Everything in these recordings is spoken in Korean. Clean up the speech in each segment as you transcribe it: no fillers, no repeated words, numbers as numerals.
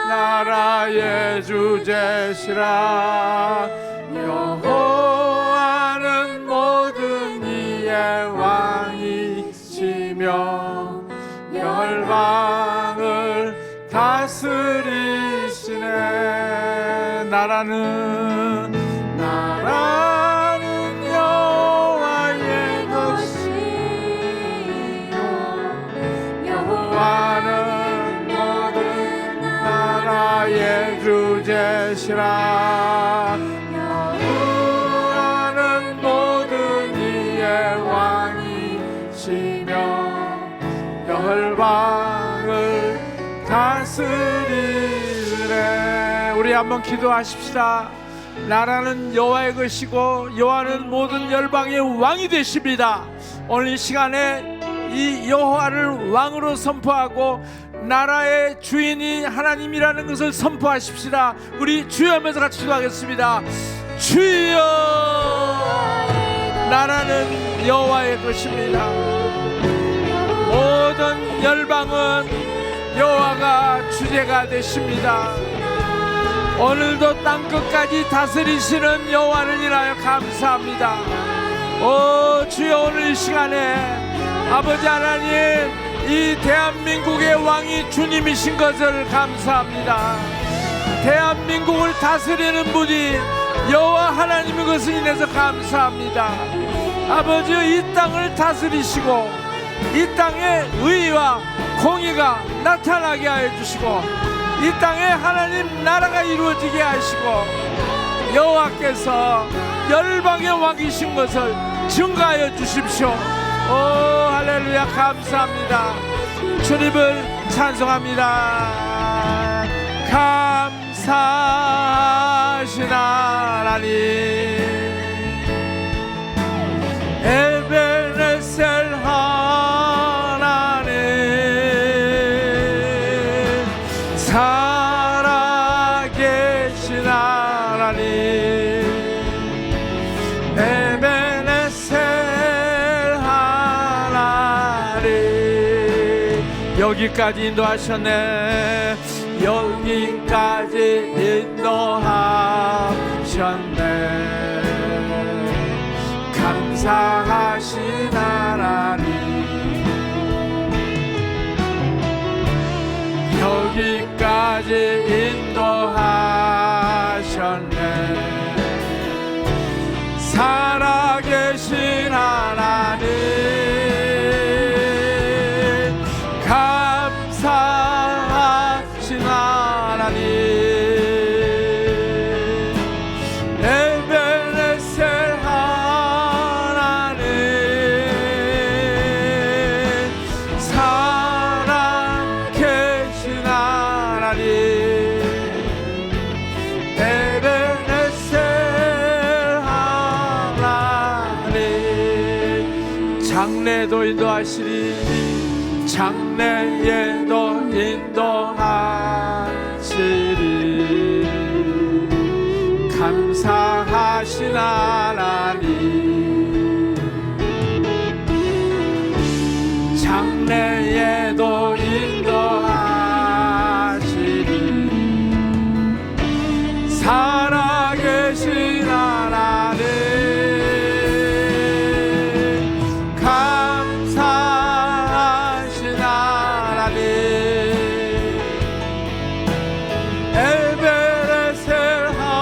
나라의 주제시라. 여호와는 모든 이의 왕이시며 열방을 다스리시네. 나라는 여호와의 것이요 여호와는 모든 나라의 주제시라. 한번 기도하십시다. 나라는 여호와의 것이고 여호와는 모든 열방의 왕이 되십니다. 오늘 이 시간에 이 여호와를 왕으로 선포하고 나라의 주인이 하나님이라는 것을 선포하십시다. 우리 주여 하면서 같이 기도하겠습니다. 주여, 나라는 여호와의 것입니다. 모든 열방은 여호와가 주제가 되십니다. 오늘도 땅끝까지 다스리시는 여호와를 인하여 감사합니다. 오 주여, 오늘 이 시간에 아버지 하나님, 이 대한민국의 왕이 주님이신 것을 감사합니다. 대한민국을 다스리는 분이 여호와 하나님인 것을 인해서 감사합니다. 아버지, 이 땅을 다스리시고 이 땅에 의와 공의가 나타나게 하여 주시고 이 땅에 하나님 나라가 이루어지게 하시고 여호와께서 열방의 왕이신 것을 증거하여 주십시오. 오 할렐루야, 감사합니다. 주님을 찬송합니다. 감사하신 하나님, 에베네셀 하나님, 살아계신 하나님, 에베네셀 하나님, 여기까지 인도하셨네. 여기까지 인도하셨네. 감사하신 하나님, 여기까지 인도하셨네. 살아계신 하나님, 감사하신 하나님, 에베네셀 하나님, 살아계신 하나님, 에베네셀 하나님, 장래도 인도하시리, 장래에도 인도하시리. 감사하신 하나님, 장래에도 인도하시리. 살아계신 하나님, 감사하신 하나님, 에베네셀 하나님,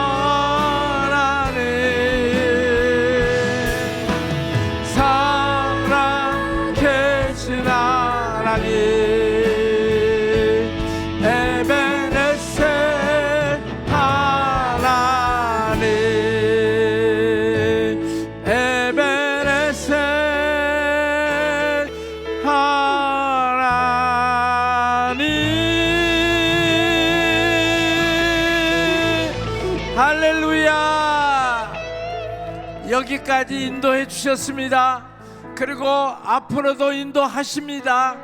살아계신 하나님, 에베네셀 하나님, 에베네셀 하나님. 할렐루야, 여기까지 인도해 주셨습니다. 그리고 앞으로도 인도하십니다.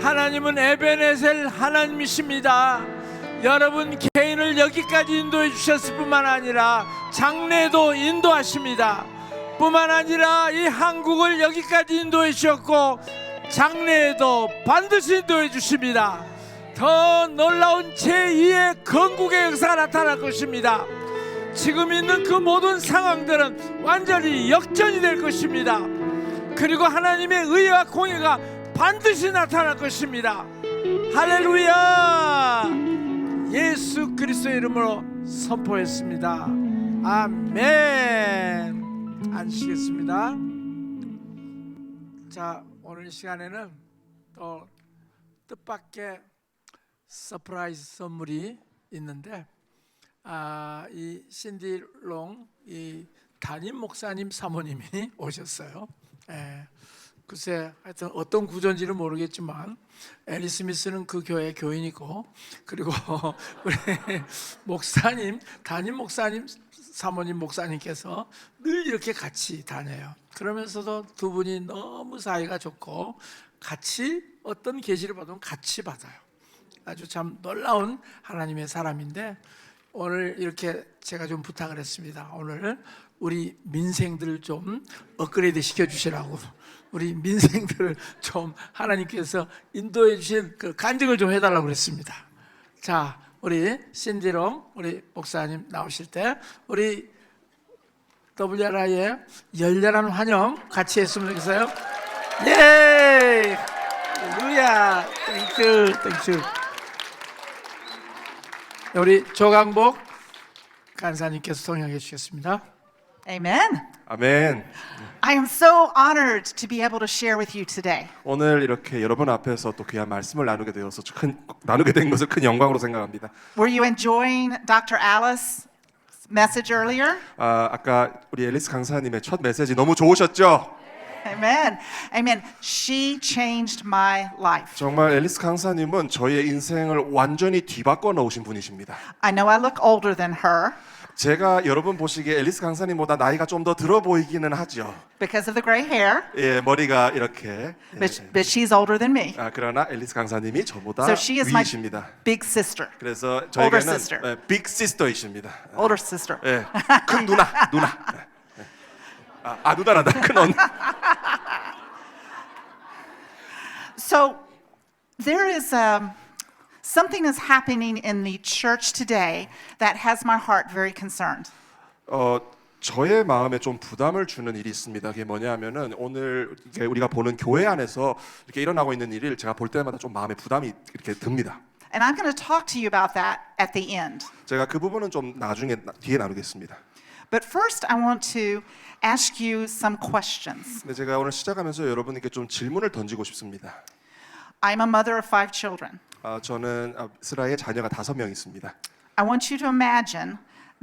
하나님은 에베네셀 하나님이십니다. 여러분 개인을 여기까지 인도해 주셨을 뿐만 아니라 장래도 인도하십니다. 뿐만 아니라 이 한국을 여기까지 인도해 주셨고 장래에도 반드시 인도해 주십니다. 더 놀라운 제2의 건국의 역사가 나타날 것입니다. 지금 있는 그 모든 상황들은 완전히 역전이 될 것입니다. 그리고 하나님의 의와 공의가 반드시 나타날 것입니다. 할렐루야, 예수 그리스도의 이름으로 선포했습니다. 아멘. 앉으시겠습니다. 자, 오늘 이 시간에는 또 뜻밖의 서프라이즈 선물이 있는데, 이 신디롱 이 담임 목사님 사모님이 오셨어요. 글쎄 하여튼 어떤 구조인지는 모르겠지만 애리 스미스는 그 교회 교인이고 그리고 우리 목사님 담임 목사님 사모님 목사님께서 늘 이렇게 같이 다녀요. 그러면서도 두 분이 너무 사이가 좋고 같이 어떤 계시를 받으면 같이 받아요. 아주 참 놀라운 하나님의 사람인데 오늘 이렇게 제가 좀 부탁을 했습니다. 오늘 우리 민생들을 좀 업그레이드 시켜주시라고 우리 민생들을 좀 하나님께서 인도해 주신 그 간증을 좀 해달라고 그랬습니다. 자, 우리 신디롱 우리 목사님 나오실 때 우리 WRI의 열렬한 환영 같이 했으면 좋겠어요. 예! 할렐루야! 땡큐. 우리 조강복 간사님께서 통역해 주셨습니다. Amen. 아멘. I am so honored to be able to share with you today. 오늘 이렇게 여러분 앞에서 또 귀한 말씀을 나누게 된 것을 큰 영광으로 생각합니다. Were you enjoying Dr. Alice's message earlier? 아까 우리 앨리스 강사님의 첫 메시지 너무 좋으셨죠? Amen. Amen. She changed my life. 정말 앨리스 강사님은 저의 인생을 완전히 뒤바꿔 놓으신 분이십니다. I know I look older than her 제가 여러분 보시기에 앨리스 강사님보다 나이가 좀 더 들어 보이기는 하죠. because of the gray hair, 예, 머리가 이렇게. but she's older than me. 그러나 앨리스 강사님이 저보다 So she is my 위이십니다. big sister, 그래서 older 저에게는 sister. 빅 시스터이십니다. older sister. 예, 큰 누나. 누나란다. 큰 언니. So there is something is happening in the church today that has my heart very concerned. 저의 마음에 좀 부담을 주는 일이 있습니다. 그게 뭐냐면은 오늘 이게 우리가 보는 교회 안에서 이렇게 일어나고 있는 일을 제가 볼 때마다 좀 마음에 부담이 이렇게 듭니다. And I'm going to talk to you about that at the end. 제가 그 부분은 좀 나중에 뒤에 나누겠습니다. But first I want to ask you some questions. 근데 제가 오늘 시작하면서 여러분에게 좀 질문을 던지고 싶습니다. I'm a mother of 5 children. 저는 스라의 자녀가 5명 있습니다. I want you to imagine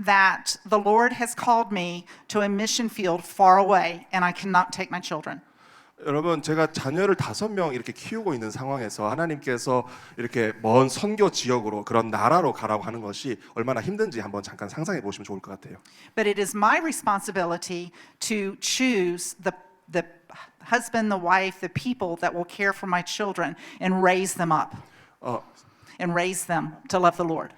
that the Lord has called me to a mission field far away and I cannot take my children. 여러분, 제가 자녀를 5명 이렇게 키우고 있는 상황에서 하나님께서 이렇게 먼 선교 지역으로 그런 나라로 가라고 하는 것이 얼마나 힘든지 한번 잠깐 상상해 보시면 좋을 것 같아요. But it is my responsibility to choose the husband, the wife, the people that will care for my children and raise them up. And raise them to love the Lord.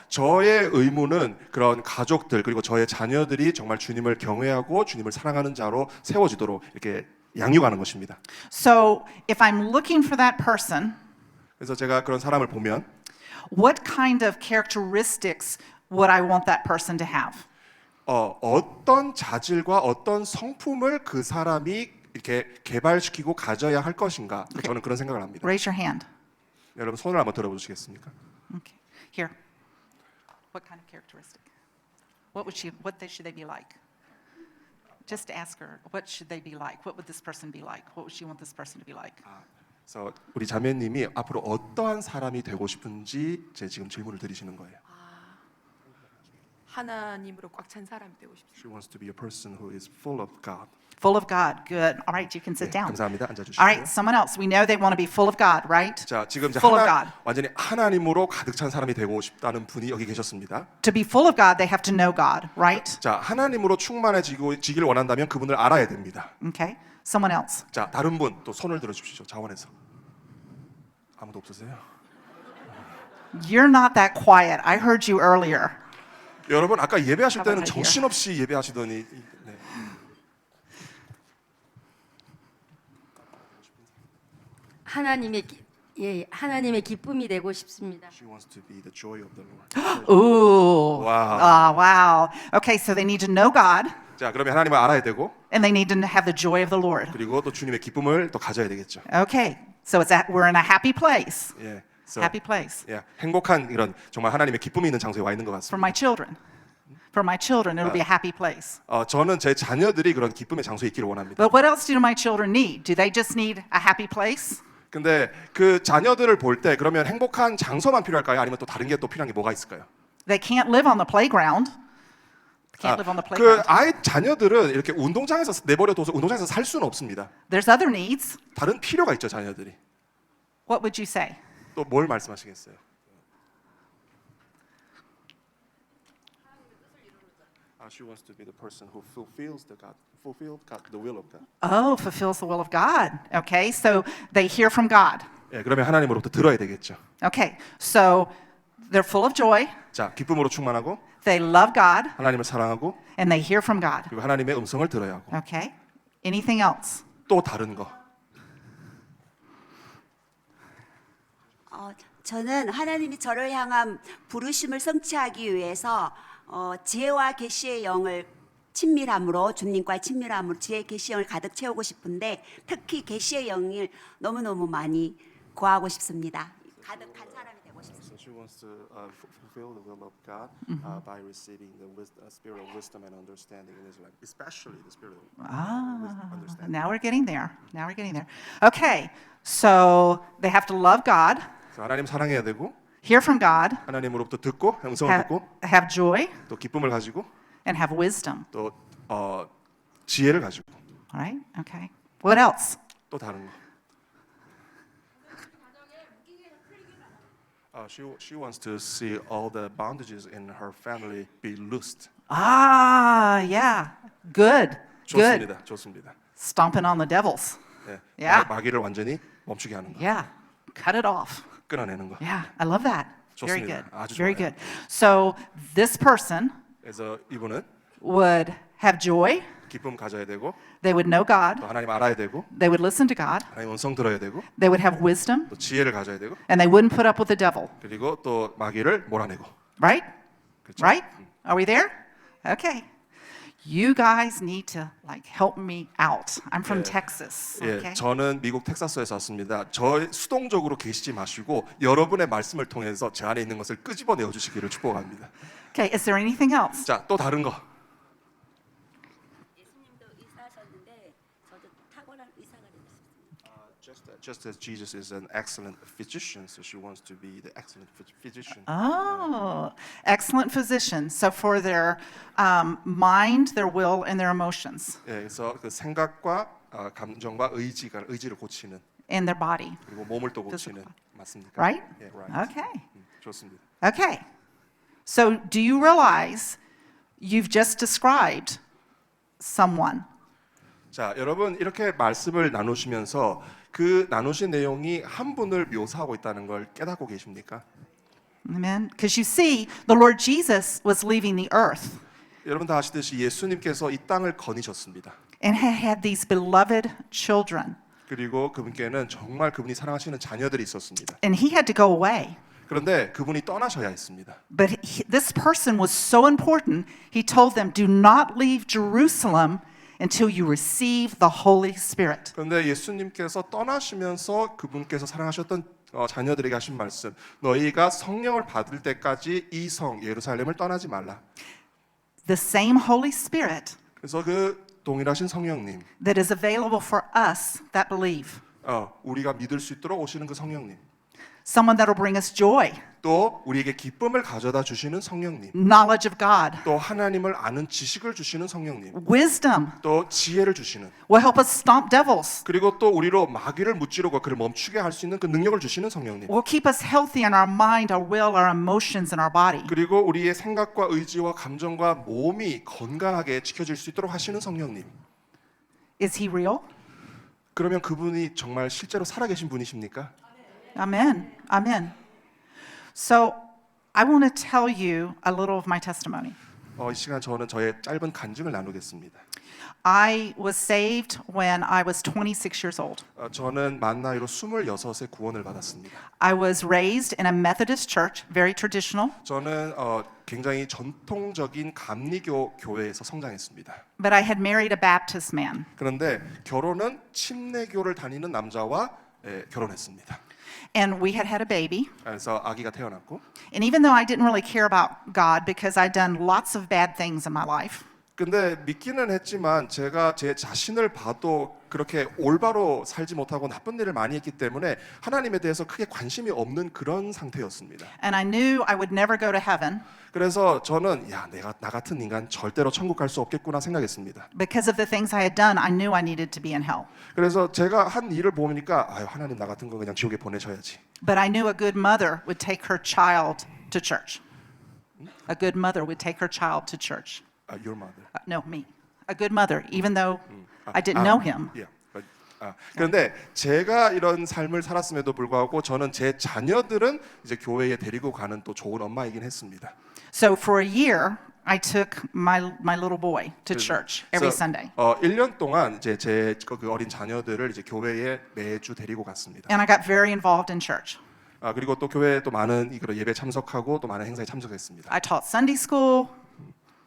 저의 의무는 그런 가족들 그리고 저의 자녀들이 정말 주님을 경외하고 주님을 사랑하는 자로 세워지도록 이렇게 양육하는 것입니다. So, if I'm looking for that person, 그래서 제가 그런 사람을 보면 what kind of characteristics would I want that person to have? 어떤 자질과 어떤 성품을 그 사람이 이렇게 개발시키고 가져야 할 것인가? 저는 그런 생각을 합니다. Raise your hand. 여러분 손을 한번 들어보시겠습니까? Okay. Here. What kind of characteristic? What should they be like? Just ask her. What should they be like? What would this person be like? What would she want this person to be like? 그래서 우리 자매님이 앞으로 어떠한 사람이 되고 싶은지 제 지금 질문을 드리시는 거예요. 하나님으로 꽉 찬 사람이 되고 싶습니다. She wants to be a person who is full of God. Full of God. Good. All right, you can sit 네, down. 감사합니다. 앉아주시고요. All right, someone else. We know they want to be full of God, right? 자, 지금 이제 Full of God. 완전히 하나님으로 가득 찬 사람이 되고 싶다는 분이 여기 계셨습니다. To be full of God, they have to know God, right? 자, 하나님으로 충만해지길 원한다면 그분을 알아야 됩니다. Okay. Someone else. 자, 다른 분 또 손을 들어주십시오. 자원에서 아무도 없으세요? You're not that quiet. I heard you earlier. 여러분 아까 예배하실 때는 How about right 정신없이 예배하시더니 네. 하나님의 기쁨이 되고 싶습니다. She wants to be the joy of the Lord. Ooh. Wow. Wow. Okay, so they need to know God 자, 그러면 하나님을 알아야 되고 and they need to have the joy of the Lord. 그리고 또 주님의 기쁨을 또 가져야 되겠죠. Okay. So we're in a happy place. 예. So, Happy place. 예, 행복한 이런 정말 하나님의 기쁨이 있는 장소에 와 있는 것 For 같습니다. my children. For my children, it'll be a happy place. 저는 제 자녀들이 그런 기쁨의 장소에 있기를 원합니다. But what else do my children need? Do they just need a happy place? 근데 그 자녀들을 볼 때 그러면 행복한 장소만 필요할까요? 아니면 또 다른 게 또 필요한 게 뭐가 있을까요? They can't live on the playground. Can't live on the 그 playground. 아이 자녀들은 이렇게 운동장에서 내버려둬서 운동장에서 살 수는 없습니다. There's other needs. 다른 필요가 있죠, 자녀들이. What would you say? 또 뭘 말씀하시겠어요? She wants to be the person who fulfills the will of God. Oh, fulfills the will of God. Okay, so they hear from God. 예, 그러면 하나님으로부터 들어야 되겠죠. Okay, so they're full of joy, 자, 기쁨으로 충만하고 they love God, 하나님을 사랑하고 and they hear from God. 그리고 하나님의 음성을 들어야 하고 Okay, anything else? 또 다른 거. 저는 하나님이 저를 향한 부르심을 성취하기 위해서 지혜와 계시의 영을 친밀함으로 주님과의 친밀함으로 지혜 계시의 영을 가득 채우고 싶은데 특히 계시의 영을 너무너무 많이 구하고 싶습니다. 가득한 사람이 되고 싶습니다. So she wants to fulfill the will of God by receiving the spirit of wisdom and understanding in His life, especially the spirit of understanding. Now we're getting there. Now we're getting there. Okay, so they have to love God, 그래서 하나님 사랑해야 되고 hear from God, 하나님으로부터 듣고 음성을 듣고 have joy, 또 기쁨을 가지고 and have wisdom. 또 지혜를 가지고 All right? Okay. What else? 또 다른 거. She wants to see all the bondages in her family be loosed. Ah, yeah. Good. Good. 좋습니다. 좋습니다. Stomping on the devils. 예, Yeah. 마귀를 완전히 멈추게 하는 거, Yeah. Cut it off. 끊어내는 거. Yeah, I love that. Very 좋습니다. good. 아주 Very 좋아요. good. So this person 그래서 이분은 would have joy. 기쁨 가져야 되고 They would know God. 또 하나님 알아야 되고 They would listen to God. 하나님 음성 들어야 되고 They would have wisdom. 또 지혜를 가져야 되고 And they wouldn't put up with the devil. 그리고 또 마귀를 몰아내고. Right? 그렇죠? Right? Are we there? Okay. You guys need to like help me out. I'm from 예. Texas. 예, Okay. 저는 미국 텍사스에서 왔습니다. 저 수동적으로 계시지 마시고 여러분의 말씀을 통해서 제 안에 있는 것을 끄집어내어 주시기를 축복합니다. Okay. Is there anything else? 자, 또 다른 거. 예수님도 의사하셨는데 저도 탁월한 의사가 되고 싶습니다. Just as Jesus is an excellent physician, so she wants to be the excellent physician. Oh, excellent physician. So for their mind, their will, and their emotions, 예, 그래서 그 생각과 감정과 의지를 고치는 and their body. 그리고 몸을 또 고치는 맞습니까? Right? 예, right. Okay. 좋습니다. Okay. So do you realize you've just described someone? 자, 여러분 이렇게 말씀을 나누시면서 그 나누신 내용이 한 분을 묘사하고 있다는 걸 깨닫고 계십니까? Amen. Because you see, the Lord Jesus was leaving the earth 여러분 다 아시듯이 예수님께서 이 땅을 거니셨습니다. and had these beloved children. 그리고 그분께는 정말 그분이 사랑하시는 자녀들이 있었습니다. And he had to go away. 그런데 그분이 떠나셔야 했습니다. But this person was so important, he told them, do not leave Jerusalem until you receive the Holy Spirit. 그런데 예수님께서 떠나시면서 그분께서 사랑하셨던 자녀들에게 하신 말씀, 너희가 성령을 받을 때까지 이 성 예루살렘을 떠나지 말라. The same Holy Spirit 그래서 그 동일하신 성령님, that is available for us that believe. 우리가 믿을 수 있도록 오시는 그 성령님, Someone that will bring us joy, 또 우리에게 기쁨을 가져다 주시는 성령님, knowledge of God, 또 하나님을 아는 지식을 주시는 성령님, wisdom, 또 지혜를 주시는, will help us stomp devils, 그리고 또 우리로 마귀를 무찌르고 그를 멈추게 할 수 있는 그 능력을 주시는 성령님, will keep us healthy in our mind, our will, our emotions, and our body. 그리고 우리의 생각과 의지와 감정과 몸이 건강하게 지켜질 수 있도록 하시는 성령님. Is he real? 그러면 그분이 정말 실제로 살아계신 분이십니까? Amen. Amen. So I want to tell you a little of my testimony. 이 시간 저는 저의 짧은 간증을 나누겠습니다. I was saved when I was 26 years old. 저는 만 나이로 26에 구원을 받았습니다. I was raised in a Methodist church, very traditional, 저는 굉장히 전통적인 감리교 교회에서 성장했습니다. but I had married a Baptist man. 그런데 결혼은 침례교를 다니는 남자와 결혼했습니다. And we had a baby. 그래서 아기가 태어났고 And even though I didn't really care about God because I'd done lots of bad things in my life, 근데 믿기는 했지만 제가 제 자신을 봐도 그렇게 올바로 살지 못하고 나쁜 일을 많이 했기 때문에 하나님에 대해서 크게 관심이 없는 그런 상태였습니다. And I knew I would never go to heaven 그래서 저는 나 같은 인간 절대로 천국 갈 수 없겠구나 생각했습니다. because of the things I had done. I knew I needed to be in hell. 그래서 제가 한 일을 보니까 아유, 하나님 나 같은 거 그냥 지옥에 보내셔야지. But I knew a good mother would take her child to church. A good mother would take her child to church. Your mother. No, me. A good mother, even though I didn't know him. Yeah. 그런데 제가 이런 삶을 살았음에도 불구하고 저는 제 자녀들은 이제 교회에 데리고 가는 또 좋은 엄마이긴 했습니다. So for a year, I took my little boy to church every 그래서, Sunday. 1년 동안 이제 제 그 어린 자녀들을 이제 교회에 매주 데리고 갔습니다. And I got very involved in church. 그리고 또 교회에 또 많은 그런 예배 참석하고 또 많은 행사에 참석했습니다. I taught Sunday school,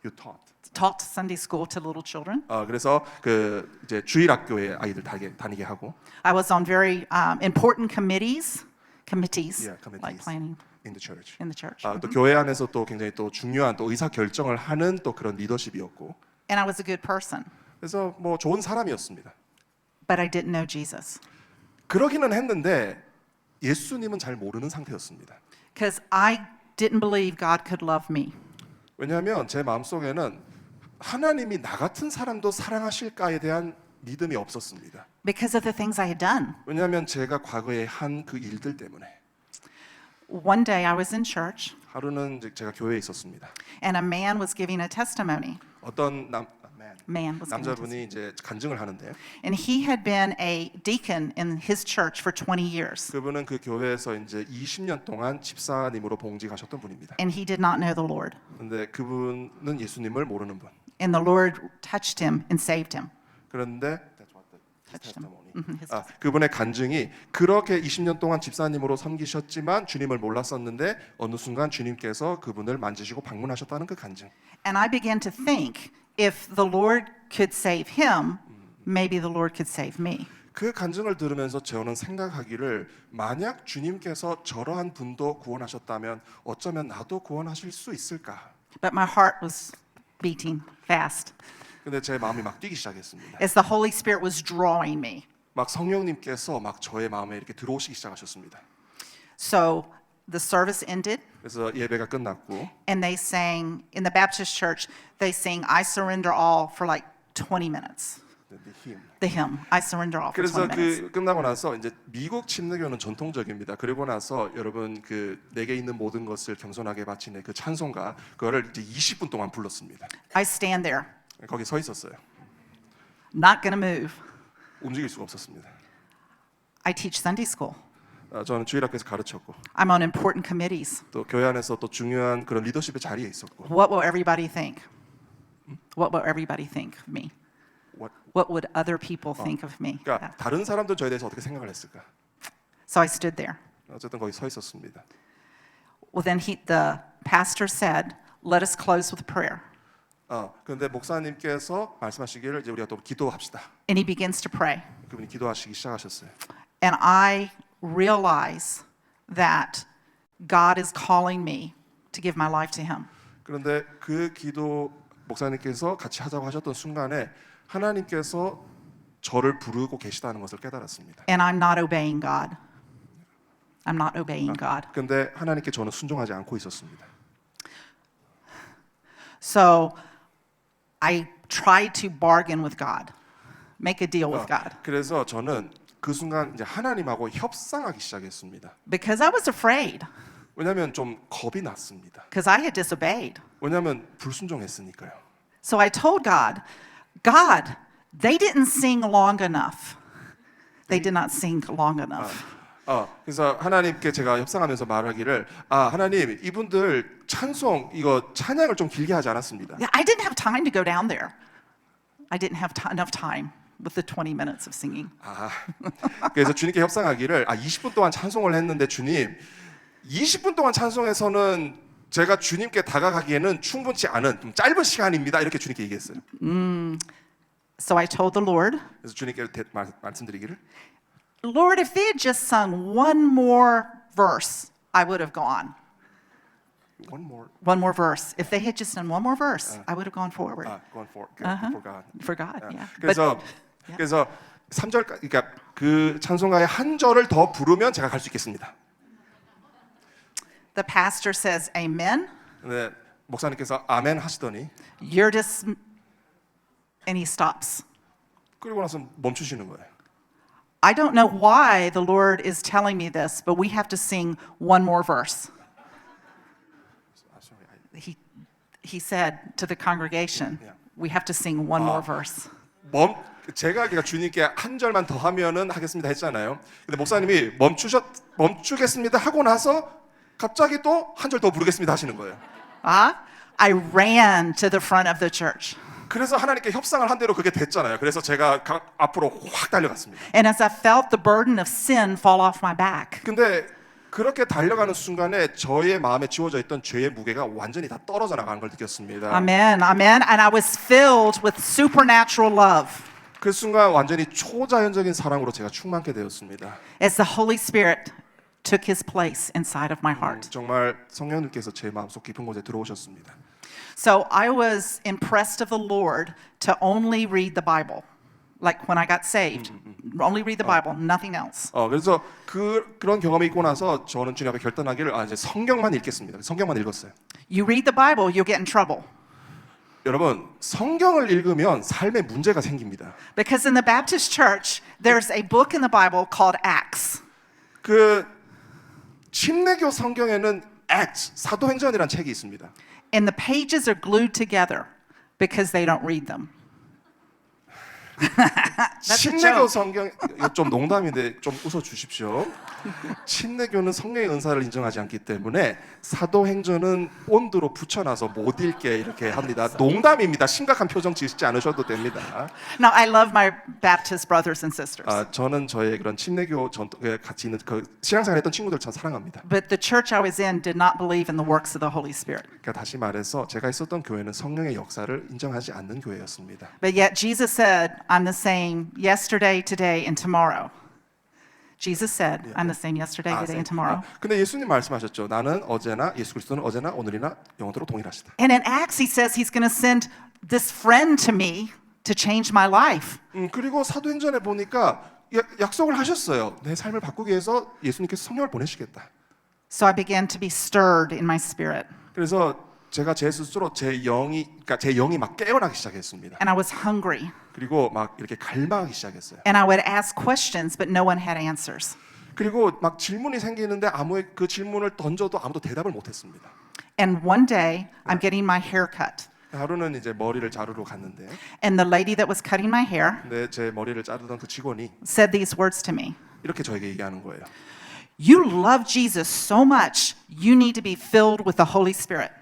You taught Sunday school to little children. 그래서 그 이제 주일 학교에 아이들 다니게 하고. I was on very important committees, Yeah, like planning in the church. in the church. 또 교회 안에서 또 굉장히 또 중요한 또 의사 결정을 하는 또 그런 리더십이었고. And I was a good person, 그래서 뭐 좋은 사람이었습니다. but I didn't know Jesus 그러기는 했는데 예수님은 잘 모르는 상태였습니다. because I didn't believe God could love me. 왜냐하면 제 마음속에는 하나님이 나 같은 사람도 사랑하실까에 대한 믿음이 없었습니다. Because of the things I had done. 왜냐하면 제가 과거에 한 그 일들 때문에. One day I was in church 하루는 이제 제가 교회에 있었습니다. and a man was giving a testimony. 어떤 Man was giving a testimony. 남자분이 이제 간증을 하는데요. And he had been a deacon in his church for 20 years. 그분은 그 교회에서 이제 20년 동안 집사님으로 봉직하셨던 분입니다. And he did not know the Lord. 근데 그분은 예수님을 모르는 분. And the Lord touched him and saved him. 그런데 Touched him. 그분의 간증이 그렇게 20년 동안 집사님으로 섬기셨지만 주님을 몰랐었는데 어느 순간 주님께서 그분을 만지시고 방문하셨다는 그 간증. And I began to think, if the Lord could save him, maybe the Lord could save me. 그 간증을 들으면서 저는 생각하기를 만약 주님께서 저러한 분도 구원하셨다면 어쩌면 나도 구원하실 수 있을까? But my heart was beating fast 근데 제 마음이 막 뛰기 시작했습니다. as the Holy Spirit was drawing me. 막 성령님께서 막 저의 마음에 이렇게 들어오시기 시작하셨습니다. So the service ended, 그래서 예배가 끝났고 and they sang, in the Baptist church, they sing I Surrender All for like 20 minutes. The hymn, I Surrender All for 그래서 20 minutes. 그 끝나고 나서 이제 미국 침례교는 전통적입니다. 그리고 나서 여러분 그 내게 있는 모든 것을 겸손하게 바치네 그 찬송가 그거를 이제 20분 동안 불렀습니다. I stand there, 거기 서 있었어요. not going to move. 움직일 수가 없었습니다. I teach Sunday school. 저는 주일학교에서 가르쳤고 I'm on important committees. 또 교회 안에서 또 중요한 그런 리더십의 자리에 있었고. What will everybody think? What will everybody think of me? What would other people think of me? 그러니까 다른 사람들 저에 대해서 어떻게 생각을 했을까? So I stood there. 어쨌든 거기 서 있었습니다. Well, then the pastor said, "Let us close with prayer." 그런데 목사님께서 말씀하시기를 이제 우리가 또 기도합시다. And he begins to pray. 그분이 기도하시기 시작하셨어요. And I realize that God is calling me to give my life to him. 그런데 그 기도 목사님께서 같이 하자고 하셨던 순간에 하나님께서 저를 부르고 계시다는 것을 깨달았습니다. And I'm not obeying God. I'm not obeying God. 근데 하나님께 저는 순종하지 않고 있었습니다. So I tried to bargain with God, make a deal with God, 그래서 저는 그 순간 이제 하나님하고 협상하기 시작했습니다. because I was afraid, 왜냐하면 좀 겁이 났습니다. because I had disobeyed. 왜냐하면 불순종했으니까요. So I told God, God, they didn't sing long enough. They did not sing long enough. 그래서 하나님께 제가 협상하면서 말하기를 하나님 이분들 찬송 이거 찬양을 좀 길게 하지 않았습니다. I didn't have time to go down there. I didn't have enough time with the 20 minutes of singing. 그래서 주님께 협상하기를 20분 동안 찬송을 했는데 주님 20분 동안 찬송해서는 제가 주님께 다가가기에는 충분치 않은 좀 짧은 시간입니다. 이렇게 주님께 얘기했어요. So I told the Lord, 그래서 주님께 말씀드리기를 Lord, if they had just sung one more verse, I would have gone. one more. One more verse. If they had just done one more verse, I would have gone forward. Going for God. For God, yeah. 그래서 yeah. 그래서 3절 그러니까 그 찬송가의 한 절을 더 부르면 제가 갈 수 있겠습니다. The pastor says, Amen. 네, 목사님께서 아멘 하시더니 You're just, and he stops. 그리고 나서 멈추시는 거예요. I don't know why the Lord is telling me this, but we have to sing one more verse. He said to the congregation, Yeah. we have to sing one more verse. 제가 그러니까 주님께 한 절만 더 하면은 하겠습니다 했잖아요. 근데 목사님이 멈추겠습니다 하고 나서 갑자기 또 한 절 더 부르겠습니다 하시는 거예요. I ran to the front of the church. 그래서 하나님께 협상을 한 대로 그게 됐잖아요. 그래서 제가 앞으로 확 달려갔습니다. And as I felt the burden of sin fall off my back, 근데 그렇게 달려가는 순간에 저의 마음에 지워져 있던 죄의 무게가 완전히 다 떨어져 나가는 걸 느꼈습니다. amen, amen, and I was filled with supernatural love 그 순간 완전히 초자연적인 사랑으로 제가 충만케 되었습니다. as the Holy Spirit took his place inside of my heart. 정말 성령님께서 제 마음속 깊은 곳에 들어오셨습니다. So I was impressed of the Lord to only read the Bible. Like when I got saved, only read the Bible, nothing else. 그래서 그런 경험이 있고 나서 저는 주님 앞에 결단하기를 이제 성경만 읽겠습니다. 성경만 읽었어요. You read the Bible, you'll get in trouble. 여러분, 성경을 읽으면 삶에 문제가 생깁니다. Because in the Baptist church, there's a book in the Bible called Acts. 그 침례교 성경에는 Acts, 사도행전이라는 책이 있습니다. And the pages are glued together because they don't read them. That's a 침례교 joke. 성경 이거 좀 농담인데 좀 웃어 주십시오. 침례교는 성령의 은사를 인정하지 않기 때문에 사도행전은 본드로 붙여놔서 못 읽게 이렇게 합니다. 농담입니다. 심각한 표정 지으시지 않으셔도 됩니다. Now, I love my Baptist brothers and sisters. 저는 저의 그런 침례교 같이 있는 그 신앙생활 했던 친구들 참 사랑합니다. But the church I was in did not believe in the works of the Holy Spirit. 그러니까 다시 말해서 제가 있었던 교회는 성령의 역사를 인정하지 않는 교회였습니다. But yet Jesus said, I'm the same yesterday, today, and tomorrow. Jesus said, I'm the same yesterday, today, and tomorrow. 근데 예수님 말씀하셨죠. 나는 어제나 예수 그리스도는 어제나 오늘이나 영원토록 동일하시다. And in Acts, he says he's going to send this friend to me to change my life. 그리고 사도행전에 보니까 약속을 하셨어요. 내 삶을 바꾸기 위해서 예수님께서 성령을 보내시겠다. So I began to be stirred in my spirit. 그래서 제가 제 스스로 제 영이 막 깨어나기 시작했습니다. And I was hungry. 그리고 막 이렇게 갈망하기 시작했어요. And I would ask questions, but no one had answers. 그리고 막 질문이 생기는데 그 질문을 던져도 아무도 대답을 못했습니다. And one day, I'm getting my hair cut. 하루는 이제 머리를 자르러 갔는데, And the lady that was cutting my hair 근데 제 머리를 자르던 그 직원이 said these words to me. 이렇게 저에게 얘기하는 거예요. You love Jesus so much, you need to be filled with the Holy Spirit.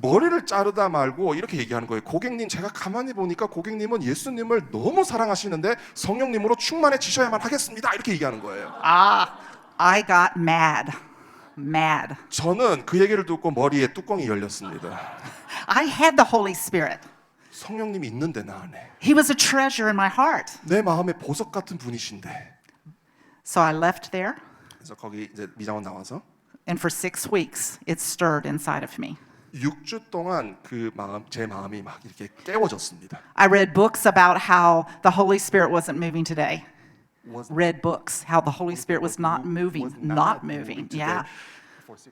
머리를 자르다 말고 이렇게 얘기하는 거예요. 고객님, 제가 가만히 보니까 고객님은 예수님을 너무 사랑하시는데 성령님으로 충만해지셔야만 하겠습니다. 이렇게 얘기하는 거예요. I got mad. Mad. 저는 그 얘기를 듣고 머리에 뚜껑이 열렸습니다. I had the Holy Spirit. 성령님이 있는데 나 안에. He was a treasure in my heart. 내 마음에 보석 같은 분이신데. So I left there, 그래서 거기 이제 미장원 나와서 and for 6 weeks, it stirred inside of me. 6주 동안 제 마음이 막 이렇게 깨워졌습니다. I read books about how the Holy Spirit wasn't moving today. Read books how the Holy Spirit was not moving, not moving. Yeah.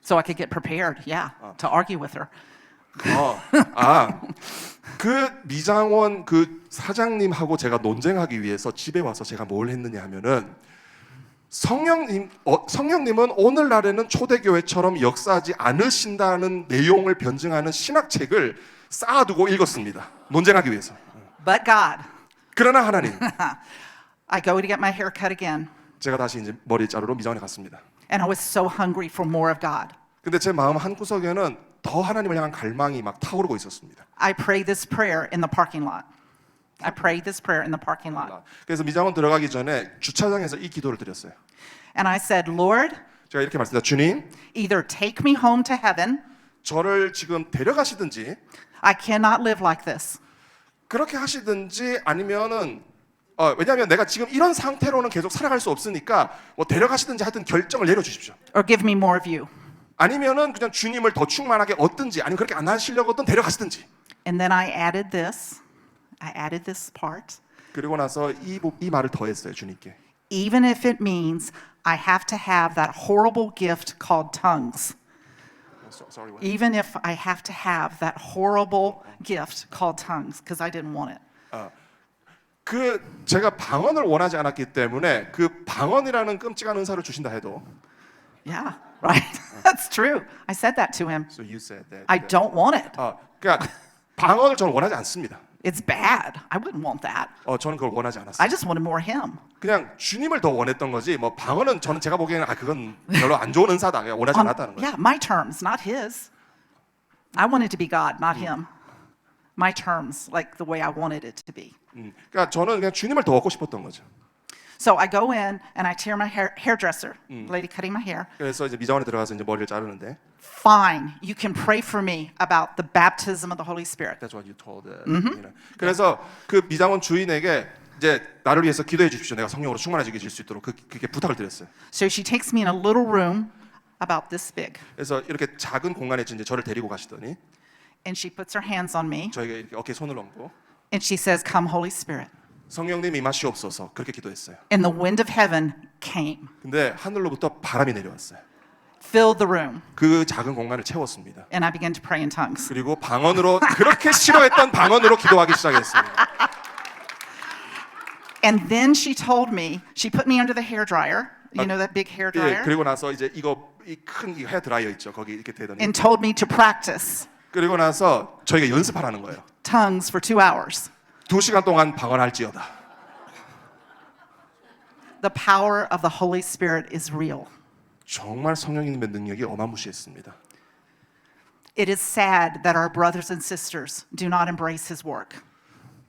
So I could get prepared, to argue with her. 그 미장원 그 사장님하고 제가 논쟁하기 위해서 집에 와서 제가 뭘 했느냐 하면은 성령님은 오늘날에는 초대교회처럼 역사하지 않으신다는 내용을 변증하는 신학책을 쌓아두고 읽었습니다. 논쟁하기 위해서. But God, 그러나 하나님, I go to get my hair cut again, 제가 다시 이제 머리 자르러 미장원에 갔습니다. and I was so hungry for more of God. 근데 제 마음 한 구석에는 더 하나님을 향한 갈망이 막 타오르고 있었습니다. I prayed this prayer in the parking lot. I prayed this prayer in the parking lot. 그래서 미장원 들어가기 전에 주차장에서 이 기도를 드렸어요. And I said, Lord, 제가 이렇게 말씀드렸습니다. 주님, either take me home to heaven. 저를 지금 데려가시든지 I cannot live like this. 그렇게 하시든지 아니면은 왜냐하면 내가 지금 이런 상태로는 계속 살아갈 수 없으니까 뭐 데려가시든지 하여튼 결정을 내려주십시오. Or give me more of you. 아니면은 그냥 주님을 더 충만하게 얻든지 아니면 그렇게 안 하시려거든 데려가시든지. And then I added this part. 그리고 나서 이 말을 더했어요 주님께. Even if it means I have to have that horrible gift called tongues. Sorry, what? Even if I have to have that horrible gift called tongues, because I didn't want it. 그 제가 방언을 원하지 않았기 때문에 그 방언이라는 끔찍한 은사를 주신다 해도. Yeah, right. That's true. I said that to him. So you said that. I don't want it. 그러니까 방언을 저는 원하지 않습니다. It's bad. I wouldn't want that. 저는 그걸 원하지 않았어요. I just wanted more him. 그냥 주님을 더 원했던 거지. 뭐 방언은 저는 제가 보기에는 그건 별로 안 좋은 은사다. 그냥 원하지 않았다는 거예요. Yeah, my terms, not his. I wanted to be God, not him. My terms, like the way I wanted it to be. 그러니까 저는 그냥 주님을 더 얻고 싶었던 거죠. So I go in and I tear my hairdresser, lady cutting my hair. 그래서 이제 미장원에 들어가서 이제 머리를 자르는데. Fine, you can pray for me about the baptism of the Holy Spirit. That's what you told. 그래서 그 미장원 주인에게 이제 나를 위해서 기도해 주십시오. 내가 성령으로 충만해지게 될 수 있도록 그렇게 부탁을 드렸어요. So she takes me in a little room about this big, 그래서 이렇게 작은 공간에 이제 저를 데리고 가시더니 and she puts her hands on me, 저에게 이렇게 어깨에 손을 얹고 and she says, "Come, Holy Spirit." 성령님 임하시옵소서 그렇게 기도했어요. And the wind of heaven came, 근데 하늘로부터 바람이 내려왔어요. filled the room, 그 작은 공간을 채웠습니다. and I began to pray in tongues. 그리고 방언으로 그렇게 싫어했던 방언으로 기도하기 시작했습니다. And then she told me, she put me under the hair dryer, you know that big hair 예, dryer, 그리고 나서 이제 이 큰 헤어 드라이어 있죠. 거기 이렇게 대더니 and told me to practice 그리고 나서 저희가 연습하라는 거예요. tongues for 2 hours. 2시간 동안 방언할지어다. The power of the Holy Spirit is real. 정말 성령님의 능력이 어마무시했습니다. It is sad that our brothers and sisters do not embrace his work.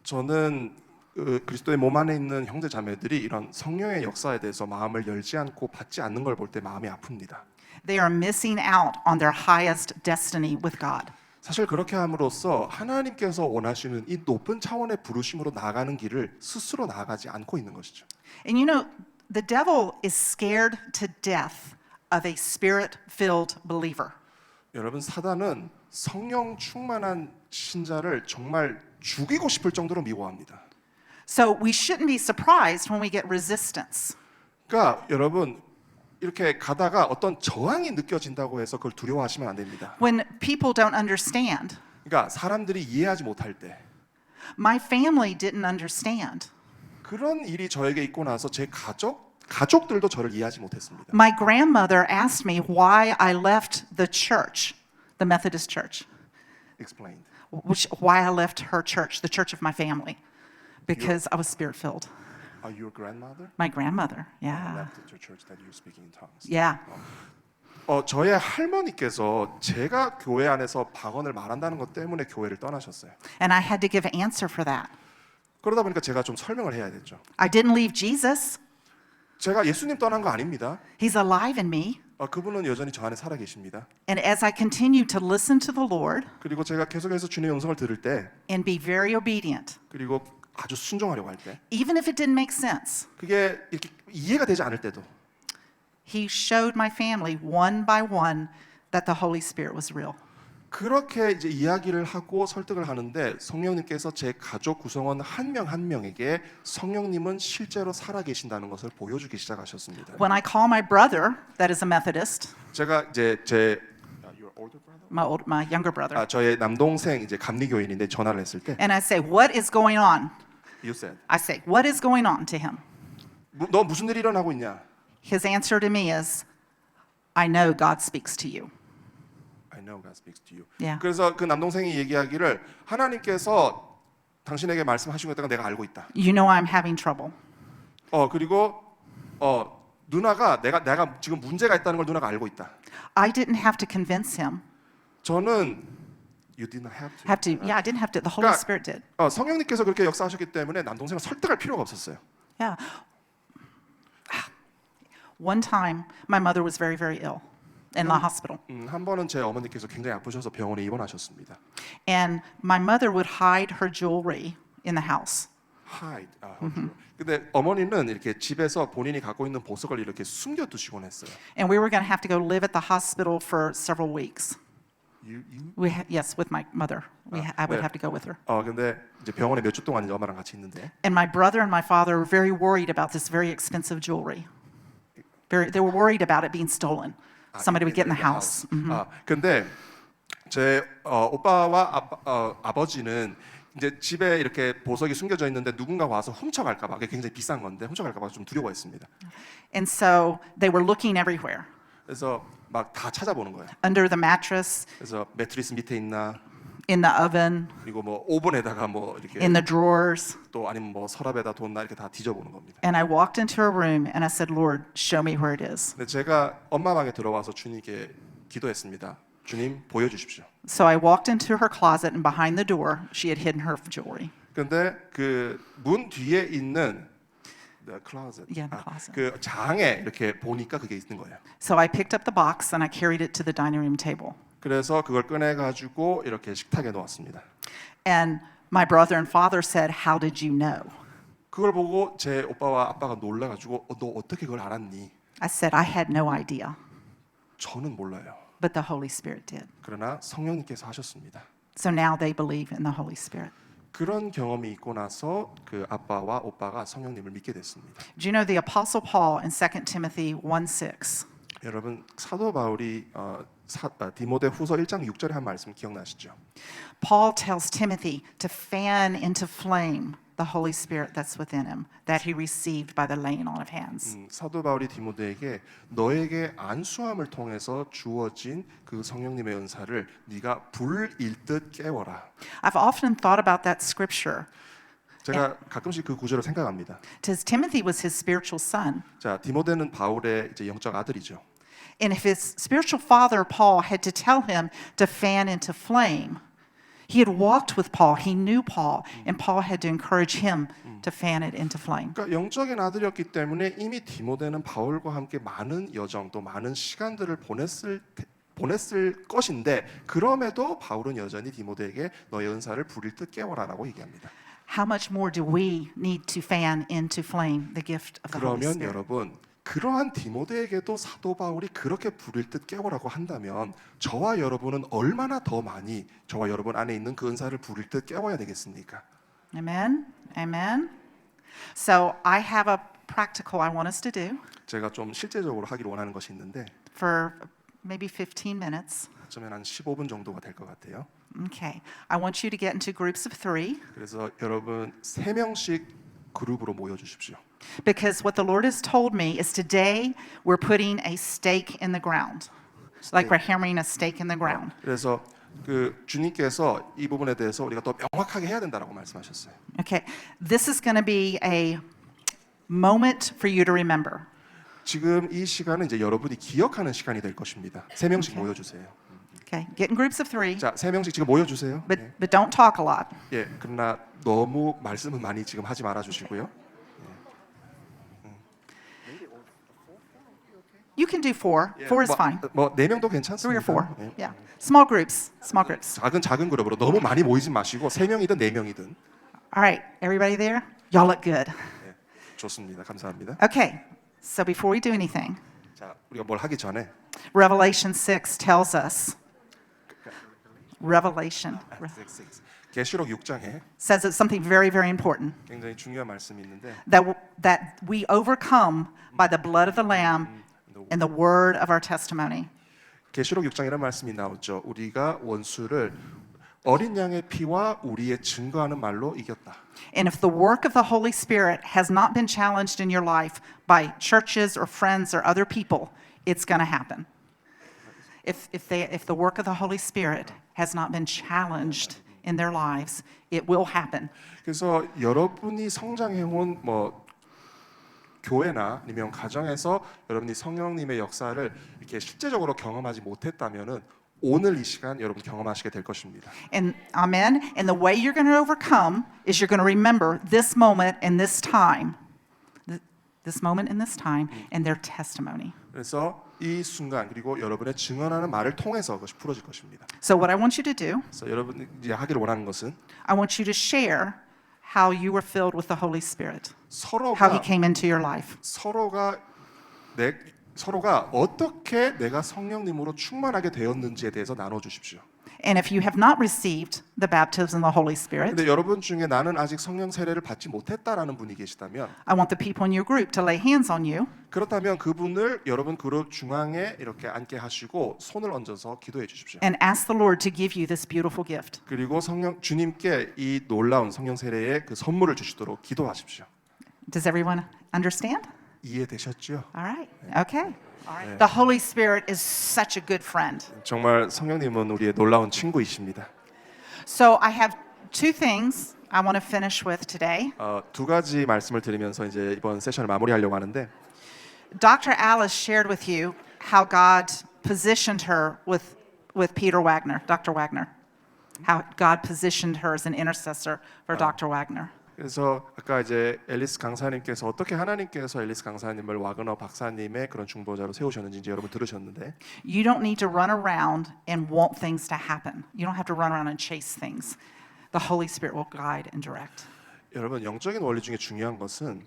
저는 그리스도의 몸 안에 있는 형제 자매들이 이런 성령의 역사에 대해서 마음을 열지 않고 받지 않는 걸 볼 때 마음이 아픕니다. They are missing out on their highest destiny with God. 사실 그렇게 함으로써 하나님께서 원하시는 이 높은 차원의 부르심으로 나아가는 길을 스스로 나아가지 않고 있는 것이죠. And you know, the devil is scared to death of a spirit-filled believer. 여러분 사단은 성령 충만한 신자를 정말 죽이고 싶을 정도로 미워합니다. So we shouldn't be surprised when we get resistance. 그러니까 여러분 이렇게 가다가 어떤 저항이 느껴진다고 해서 그걸 두려워하시면 안 됩니다. When people don't understand, 그러니까 사람들이 이해하지 못할 때 my family didn't understand. 그런 일이 저에게 있고 나서 제 가족들도 저를 이해하지 못했습니다. My grandmother asked me why I left the church, the Methodist church. Explained. Why I left her church, the church of my family, because I was spirit-filled. Your grandmother My grandmother, yeah. left your church that you're speaking in tongues. Yeah. 저의 할머니께서 제가 교회 안에서 방언을 말한다는 것 때문에 교회를 떠나셨어요. And I had to give an answer for that. 그러다 보니까 제가 좀 설명을 해야 됐죠. I didn't leave Jesus. 제가 예수님 떠난 거 아닙니다. He's alive in me. 그분은 여전히 저 안에 살아 계십니다. And as I continue to listen to the Lord 그리고 제가 계속해서 주님의 음성을 들을 때 and be very obedient, 그리고 아주 순종하려고 할 때 even if it didn't make sense, 그게 이렇게 이해가 되지 않을 때도 He showed my family one by one that the Holy Spirit was real. 그렇게 이제 이야기를 하고 설득을 하는데 성령님께서 제 가족 구성원 한 명 한 명에게 성령님은 실제로 살아 계신다는 것을 보여주기 시작하셨습니다. When I call my brother, that is a Methodist, 제가 이제 제 your older brother? my younger brother, 저의 남동생 이제 감리교인인데 전화를 했을 때 and I say, "What is going on?" You said I say, "What is going on?" to him. 너 무슨 일이 일어나고 있냐? His answer to me is, "I know God speaks to you." I know God speaks to you. Yeah. 그래서 그 남동생이 얘기하기를 하나님께서 당신에게 말씀하신 것을 내가 알고 있다. You know I'm having trouble. 그리고 누나가 내가 지금 문제가 있다는 걸 누나가 알고 있다. I didn't have to convince him. 저는 you did not have to. Yeah, I didn't have to. The Holy 그러니까, Spirit did. 성령님께서 그렇게 역사하셨기 때문에 남동생을 설득할 필요가 없었어요. Yeah. One time, my mother was very, very ill in the hospital. 한 번은 제 어머니께서 굉장히 아프셔서 병원에 입원하셨습니다. And my mother would hide her jewelry in the house. hide. 근데 어머니는 이렇게 집에서 본인이 갖고 있는 보석을 이렇게 숨겨 두시곤 했어요. And we were going to have to go live at the hospital for several weeks. You? Yes, with my mother. I would 네. have to go with her. 근데 이제 병원에 몇 주 동안 이제 엄마랑 같이 있는데 And my brother and my father were very worried about this very expensive jewelry. They were worried about it being stolen. Somebody would get in the house. 근데 제 오빠와 아버지는 이제 집에 이렇게 보석이 숨겨져 있는데 누군가 와서 훔쳐갈까 봐. 그게 굉장히 비싼 건데 훔쳐갈까 봐 좀 두려워했습니다. And so they were looking everywhere. 그래서 막 다 찾아보는 거예요. Under the mattress, 그래서 매트리스 밑에 있나, in the oven, 그리고 뭐 오븐에다가 뭐 이렇게 in the drawers. 또 아니면 뭐 서랍에다 뒀나 이렇게 다 뒤져보는 겁니다. And I walked into a room and I said, Lord, show me where it is. 근데 제가 엄마 방에 들어와서 주님께 기도했습니다. 주님 보여주십시오. So I walked into her closet and behind the door, she had hidden her jewelry. 근데 그 문 뒤에 있는 the closet, Yeah, the closet. 그 장에 이렇게 보니까 그게 있는 거예요. So I picked up the box and I carried it to the dining room table. 그래서 그걸 꺼내 가지고 이렇게 식탁에 놓았습니다. And my brother and father said, how did you know? 그걸 보고 제 오빠와 아빠가 놀라 가지고 너 어떻게 그걸 알았니? I said, I had no idea, 저는 몰라요. but the Holy Spirit did. 그러나 성령님께서 하셨습니다. So now they believe in the Holy Spirit. 그런 경험이 있고 나서 그 아빠와 오빠가 성령님을 믿게 됐습니다. Do you know the Apostle Paul in 2 Timothy 1:6? 여러분 사도 바울이 디모데 후서 1장 6절에 한 말씀 기억나시죠? Paul tells Timothy to fan into flame the Holy Spirit that's within him, that he received by the laying on of hands. 사도 바울이 디모데에게 너에게 안수함을 통해서 주어진 그 성령님의 은사를 네가 불일 듯 깨워라. I've often thought about that scripture. 제가 가끔씩 그 구절을 생각합니다. Because Timothy was his spiritual son. 자, 디모데는 바울의 이제 영적 아들이죠. And if his spiritual father, Paul, had to tell him to fan into flame, he had walked with Paul, he knew Paul, and Paul had to encourage him to fan it into flame. 그러니까 영적인 아들이었기 때문에 이미 디모데는 바울과 함께 많은 여정 또 많은 시간들을 보냈을 것인데 그럼에도 바울은 여전히 디모데에게 너의 은사를 불일 듯 깨워라라고 얘기합니다. How much more do we need to fan into flame the gift of the Holy 그러면 Spirit? 여러분 그러한 디모데에게도 사도 바울이 그렇게 불일 듯 깨워라고 한다면 저와 여러분은 얼마나 더 많이 저와 여러분 안에 있는 그 은사를 불일 듯 깨워야 되겠습니까? Amen? Amen? So I have a practical I want us to do 제가 좀 실제적으로 하기를 원하는 것이 있는데 for maybe 15 minutes. 어쩌면 한 15분 정도가 될 것 같아요. Okay. I want you to get into groups of 3 그래서 여러분 3명씩 그룹으로 모여 주십시오. because what the Lord has told me is today we're putting a stake in the ground. Like we're hammering a stake in the ground. 그래서 그 주님께서 이 부분에 대해서 우리가 더 명확하게 해야 된다라고 말씀하셨어요. Okay. This is going to be a moment for you to remember. 지금 이 시간은 이제 여러분이 기억하는 시간이 될 것입니다. 3명씩 모여 주세요. Okay. Get in groups of 3, 자, 3명씩 지금 모여 주세요. but don't talk a lot. 예, 그러나 너무 말씀은 많이 지금 하지 말아 주시고요. You can do 4. 4 is fine. 뭐 4명도 3 괜찮습니다. or 4. 예. Yeah. Small groups. Small groups. 작은 그룹으로 너무 많이 모이지 마시고 3명이든 4명이든 All right. Everybody there? Y'all look good. 예, 좋습니다. 감사합니다. Okay. So before we do anything, 자, 우리가 뭘 하기 전에 Revelation 6 tells us. Revelation 계시록 6장에 says it's something very, very important. 굉장히 중요한 말씀이 있는데 That we overcome by the blood of the Lamb and the word of our testimony. 계시록 6장이라는 말씀이 나오죠. 우리가 원수를 어린 양의 피와 우리의 증거하는 말로 이겼다. And if the work of the Holy Spirit has not been challenged in your life by churches or friends or other people, it's going to happen. If the work of the Holy Spirit has not been challenged in their lives, it will happen. 그래서 여러분이 성장해온 뭐 교회나 아니면 가정에서 여러분이 성령님의 역사를 이렇게 실제적으로 경험하지 못했다면은 오늘 이 시간 여러분 경험하시게 될 것입니다. And amen. And the way you're going to overcome is you're going to remember this moment and this time. This moment and this time and their testimony. 그래서 이 순간 그리고 여러분의 증언하는 말을 통해서 그것이 풀어질 것입니다. So what I want you to do, 그래서 여러분이 이제 하기를 원하는 것은 I want you to share how you were filled with the Holy Spirit, how He 서로가 came into your life. 서로가 어떻게 내가 성령님으로 충만하게 되었는지에 대해서 나눠 주십시오. And if you have not received the baptism of the Holy Spirit, 근데 여러분 중에 나는 아직 성령 세례를 받지 못했다라는 분이 계시다면 I want the people in your group to lay hands on you. 그렇다면 그분을 여러분 그룹 중앙에 이렇게 앉게 하시고 손을 얹어서 기도해 주십시오. And ask the Lord to give you this beautiful gift. 그리고 성령 주님께 이 놀라운 성령 세례의 그 선물을 주시도록 기도하십시오. Does everyone understand? 이해되셨죠? All right. Okay. All right. The Holy Spirit is such a good friend. 정말 성령님은 우리의 놀라운 친구이십니다. So I have two things I want to finish with today. 두 가지 말씀을 드리면서 이제 이번 세션을 마무리하려고 하는데 Dr. Alice shared with you how God positioned her with Peter Wagner, Dr. Wagner. How God positioned her as an intercessor for Dr. Wagner. 그래서 아까 이제 앨리스 강사님께서 어떻게 하나님께서 앨리스 강사님을 와그너 박사님의 그런 중보자로 세우셨는지 이제 여러분 들으셨는데 You don't need to run around and want things to happen. You don't have to run around and chase things. The Holy Spirit will guide and direct. 여러분 영적인 원리 중에 중요한 것은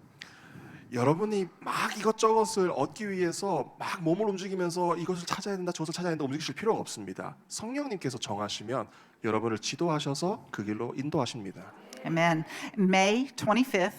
여러분이 막 이것저것을 얻기 위해서 막 몸을 움직이면서 이것을 찾아야 된다 저것을 찾아야 된다 움직이실 필요가 없습니다. 성령님께서 정하시면 여러분을 지도하셔서 그 길로 인도하십니다. Amen. May 25th,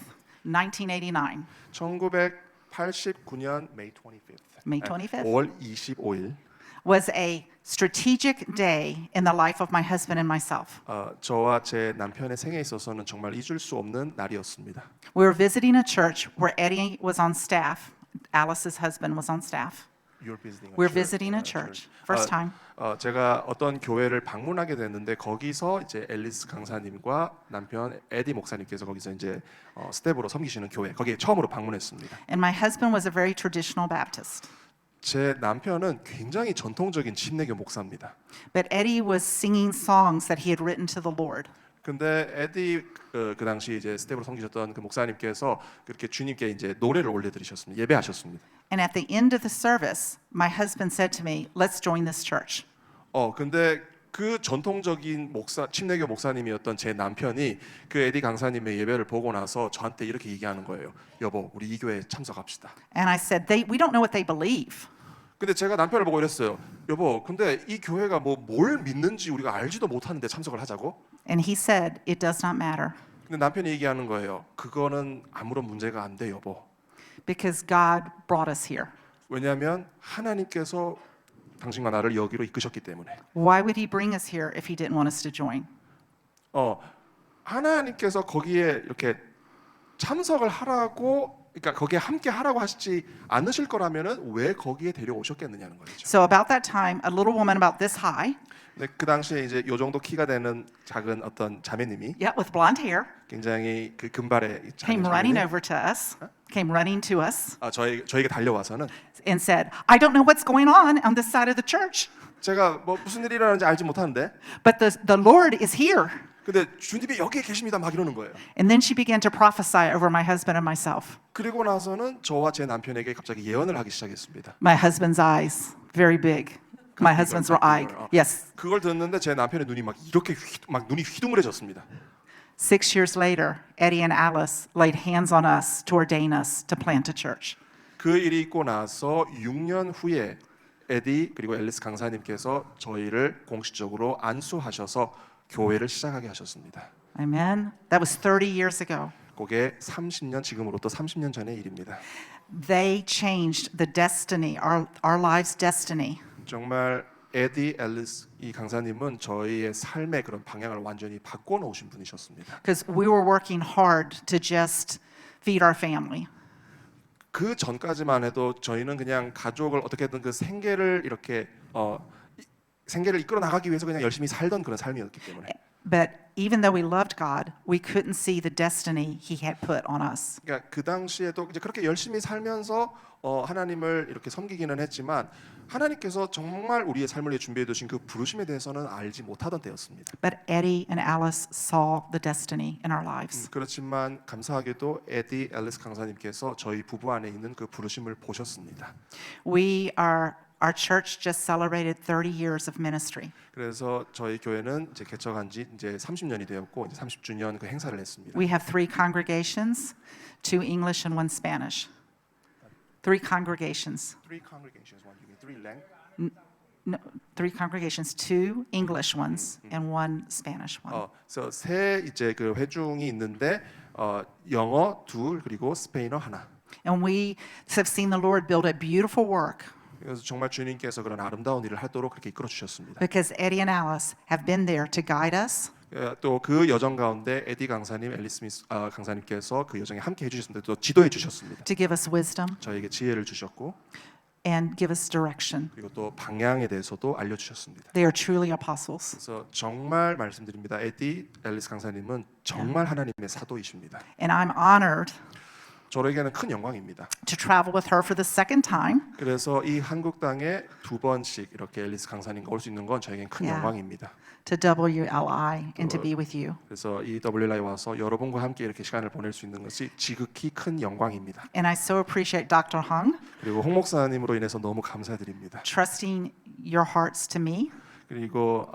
1989. 1989년 May 25th. May 25th. 5월 25일 Was a strategic day in the life of my husband and myself. 저와 제 남편의 생애에 있어서는 정말 잊을 수 없는 날이었습니다. We were visiting a church where Eddie was on staff. Alice's husband was on staff. You're visiting a We're church. visiting a church. First time. 제가 어떤 교회를 방문하게 됐는데 거기서 이제 앨리스 강사님과 남편 에디 목사님께서 거기서 이제 스텝으로 섬기시는 교회 거기에 처음으로 방문했습니다. And my husband was a very traditional Baptist. 제 남편은 굉장히 전통적인 침례교 목사입니다. But Eddie was singing songs that he had written to the Lord. 근데 에디 그 당시 이제 스텝으로 섬기셨던 그 목사님께서 그렇게 주님께 이제 노래를 올려드리셨습니다. 예배하셨습니다. And at the end of the service, my husband said to me, "Let's join this church." 근데 그 전통적인 침례교 목사님이었던 제 남편이 그 에디 강사님의 예배를 보고 나서 저한테 이렇게 얘기하는 거예요. 여보, 우리 이 교회에 참석합시다. And I said, "We don't know what they believe." 근데 제가 남편을 보고 이랬어요. 여보, 근데 이 교회가 뭘 믿는지 우리가 알지도 못하는데 참석을 하자고? And he said, "It does not matter 근데 남편이 얘기하는 거예요. 그거는 아무런 문제가 안 돼, 여보. because God brought us here." 왜냐하면 하나님께서 당신과 나를 여기로 이끄셨기 때문에. Why would he bring us here if he didn't want us to join? 하나님께서 거기에 이렇게 참석을 하라고 그러니까 거기에 함께 하라고 하시지 않으실 거라면은 왜 거기에 데려오셨겠느냐는 거죠. So about that time, a little woman about this high, 근데 그 당시에 이제 요 정도 키가 되는 작은 어떤 자매님이 with blonde hair, 굉장히 그 금발의 came running 자매님이 over to us, came running to us 저에게 달려와서는 and said, "I don't know what's going on this side of the church, 제가 뭐 무슨 일이 일어나는지 알지 못하는데 but the Lord is here." 근데 주님이 여기에 계십니다 막 이러는 거예요. And then she began to prophesy over my husband and myself. 그리고 나서는 저와 제 남편에게 갑자기 예언을 하기 시작했습니다. My husband's eyes, very big. My husband's eye, yes. 그걸 듣는데 제 남편의 눈이 막 이렇게 막 눈이 휘둥그레졌습니다. 6 years later, Eddie and Alice laid hands on us to ordain us to plant a church. 그 일이 있고 나서 6년 후에 에디 그리고 앨리스 강사님께서 저희를 공식적으로 안수하셔서 교회를 시작하게 하셨습니다. Amen. That was 30 years ago. 그게 30년 지금으로부터 30년 전의 일입니다. They changed the destiny, our lives' destiny. 정말 에디 앨리스 이 강사님은 저희의 삶의 그런 방향을 완전히 바꿔 놓으신 분이셨습니다. Because we were working hard to just feed our family. 그 전까지만 해도 저희는 그냥 가족을 어떻게든 그 생계를 이렇게 생계를 이끌어 나가기 위해서 그냥 열심히 살던 그런 삶이었기 때문에. But even though we loved God, we couldn't see the destiny He had put on us. 그러니까 그 당시에도 이제 그렇게 열심히 살면서 하나님을 이렇게 섬기기는 했지만 하나님께서 정말 우리의 삶을 위해 준비해 두신 그 부르심에 대해서는 알지 못하던 때였습니다. But Eddie and Alice saw the destiny in our lives. 그렇지만 감사하게도 에디 앨리스 강사님께서 저희 부부 안에 있는 그 부르심을 보셨습니다. We are Our church just celebrated 30 years of ministry. 그래서 저희 교회는 이제 개척한 지 이제 30년이 되었고 이제 30주년 그 행사를 했습니다. We have 3 congregations, 2 English and 1 Spanish. 3 congregations. Three congregations, one you mean three lang. No, 3 congregations, 2 English ones and 1 Spanish one. 그래서 세 이제 그 회중이 있는데 영어 둘 그리고 스페인어 하나. And we have seen the Lord build a beautiful work 그래서 정말 주님께서 그런 아름다운 일을 하도록 그렇게 이끌어 주셨습니다. because Eddie and Alice have been there to guide us, 또 그 여정 가운데 에디 강사님, 앨리스 스미스 강사님께서 그 여정에 함께 해주셨습니다. 또 지도해 주셨습니다. to give us wisdom 저에게 지혜를 주셨고 and give us direction. 그리고 또 방향에 대해서도 알려주셨습니다. They are truly apostles. 그래서 정말 말씀드립니다. 에디, 앨리스 강사님은 정말 하나님의 사도이십니다. And I'm honored 저에게는 큰 영광입니다. to travel with her for the second time. 그래서 이 한국 땅에 2번씩 이렇게 앨리스 강사님과 올 수 있는 건 저에겐 큰 Yeah. 영광입니다. To WLI and to be with you. 그래서 이 WLI 와서 여러분과 함께 이렇게 시간을 보낼 수 있는 것이 지극히 큰 영광입니다. And I so appreciate Dr. Hung 그리고 홍 목사님으로 인해서 너무 감사드립니다. trusting your hearts to me. 그리고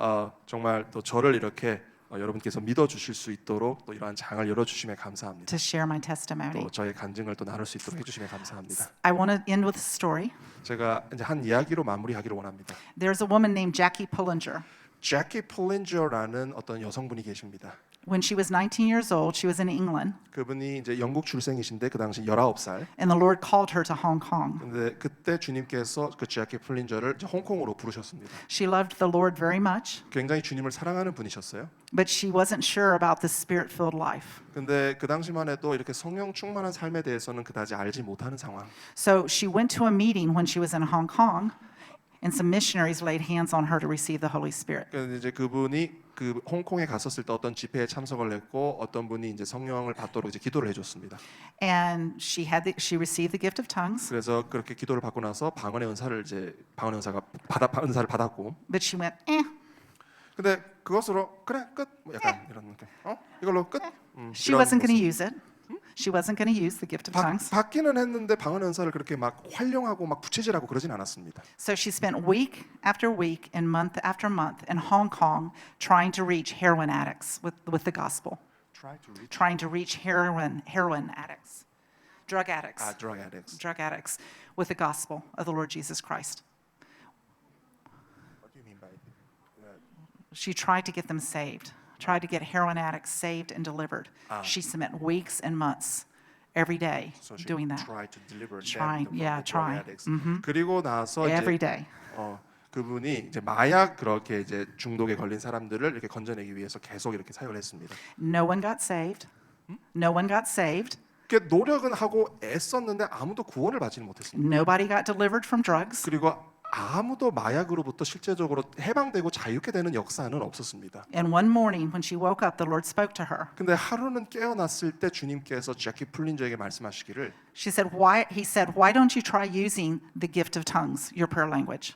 정말 또 저를 이렇게 여러분께서 믿어 주실 수 있도록 또 이러한 장을 열어 주심에 감사합니다. To share my testimony. 또 저의 간증을 또 나눌 수 있도록 해 주심에 감사합니다. I want to end with a story. 제가 이제 한 이야기로 마무리하기를 원합니다. There's a woman named Jackie Pullinger. 제키 폴린저라는 어떤 여성분이 계십니다. When she was 19 years old, she was in England, 그분이 이제 영국 출생이신데 그 당시 19살. and the Lord called her to Hong Kong. 근데 그때 주님께서 그 제키 폴린저를 이제 홍콩으로 부르셨습니다. She loved the Lord very much, 굉장히 주님을 사랑하는 분이셨어요. but she wasn't sure about the spirit-filled life. 근데 그 당시만 해도 이렇게 성령 충만한 삶에 대해서는 그다지 알지 못하는 상황. So she went to a meeting when she was in Hong Kong, and some missionaries laid hands on her to receive the Holy Spirit. 그래서 이제 그분이 그 홍콩에 갔었을 때 어떤 집회에 참석을 했고 어떤 분이 이제 성령을 받도록 이제 기도를 해줬습니다. And she received the gift of tongues, 그래서 그렇게 기도를 받고 나서 방언의 은사를 은사를 받았고. but she went, 근데 그것으로 그래 끝 뭐 약간 이런 느낌. 이걸로 끝. She 이런 wasn't going to 모습. use it. She wasn't going to use the gift of tongues. 받기는 했는데 방언의 은사를 그렇게 막 활용하고 막 부채질하고 그러진 않았습니다. So she spent week after week and month after month in Hong Kong trying to reach heroin addicts with the gospel. Trying to reach heroin addicts, drug addicts, drug addicts. drug addicts with the gospel of the Lord Jesus Christ. What do you mean by She tried to get them saved, tried to get heroin addicts saved and delivered. She spent weeks and months every day So she doing that. tried to deliver Trying, them from yeah, the drug trying. addicts. 그리고 나서 Every 이제 day. 그분이 이제 마약 그렇게 이제 중독에 걸린 사람들을 이렇게 건져내기 위해서 계속 이렇게 사역을 했습니다. No one got saved. No one got saved. 이렇게 노력은 하고 애썼는데 아무도 구원을 받지는 못했습니다. Nobody got delivered from drugs. 그리고 아무도 마약으로부터 실제적으로 해방되고 자유케 되는 역사는 없었습니다. And one morning when she woke up, the Lord spoke to her. 근데 하루는 깨어났을 때 주님께서 제키 플린저에게 말씀하시기를 He said, why don't you try using the gift of tongues, your prayer language?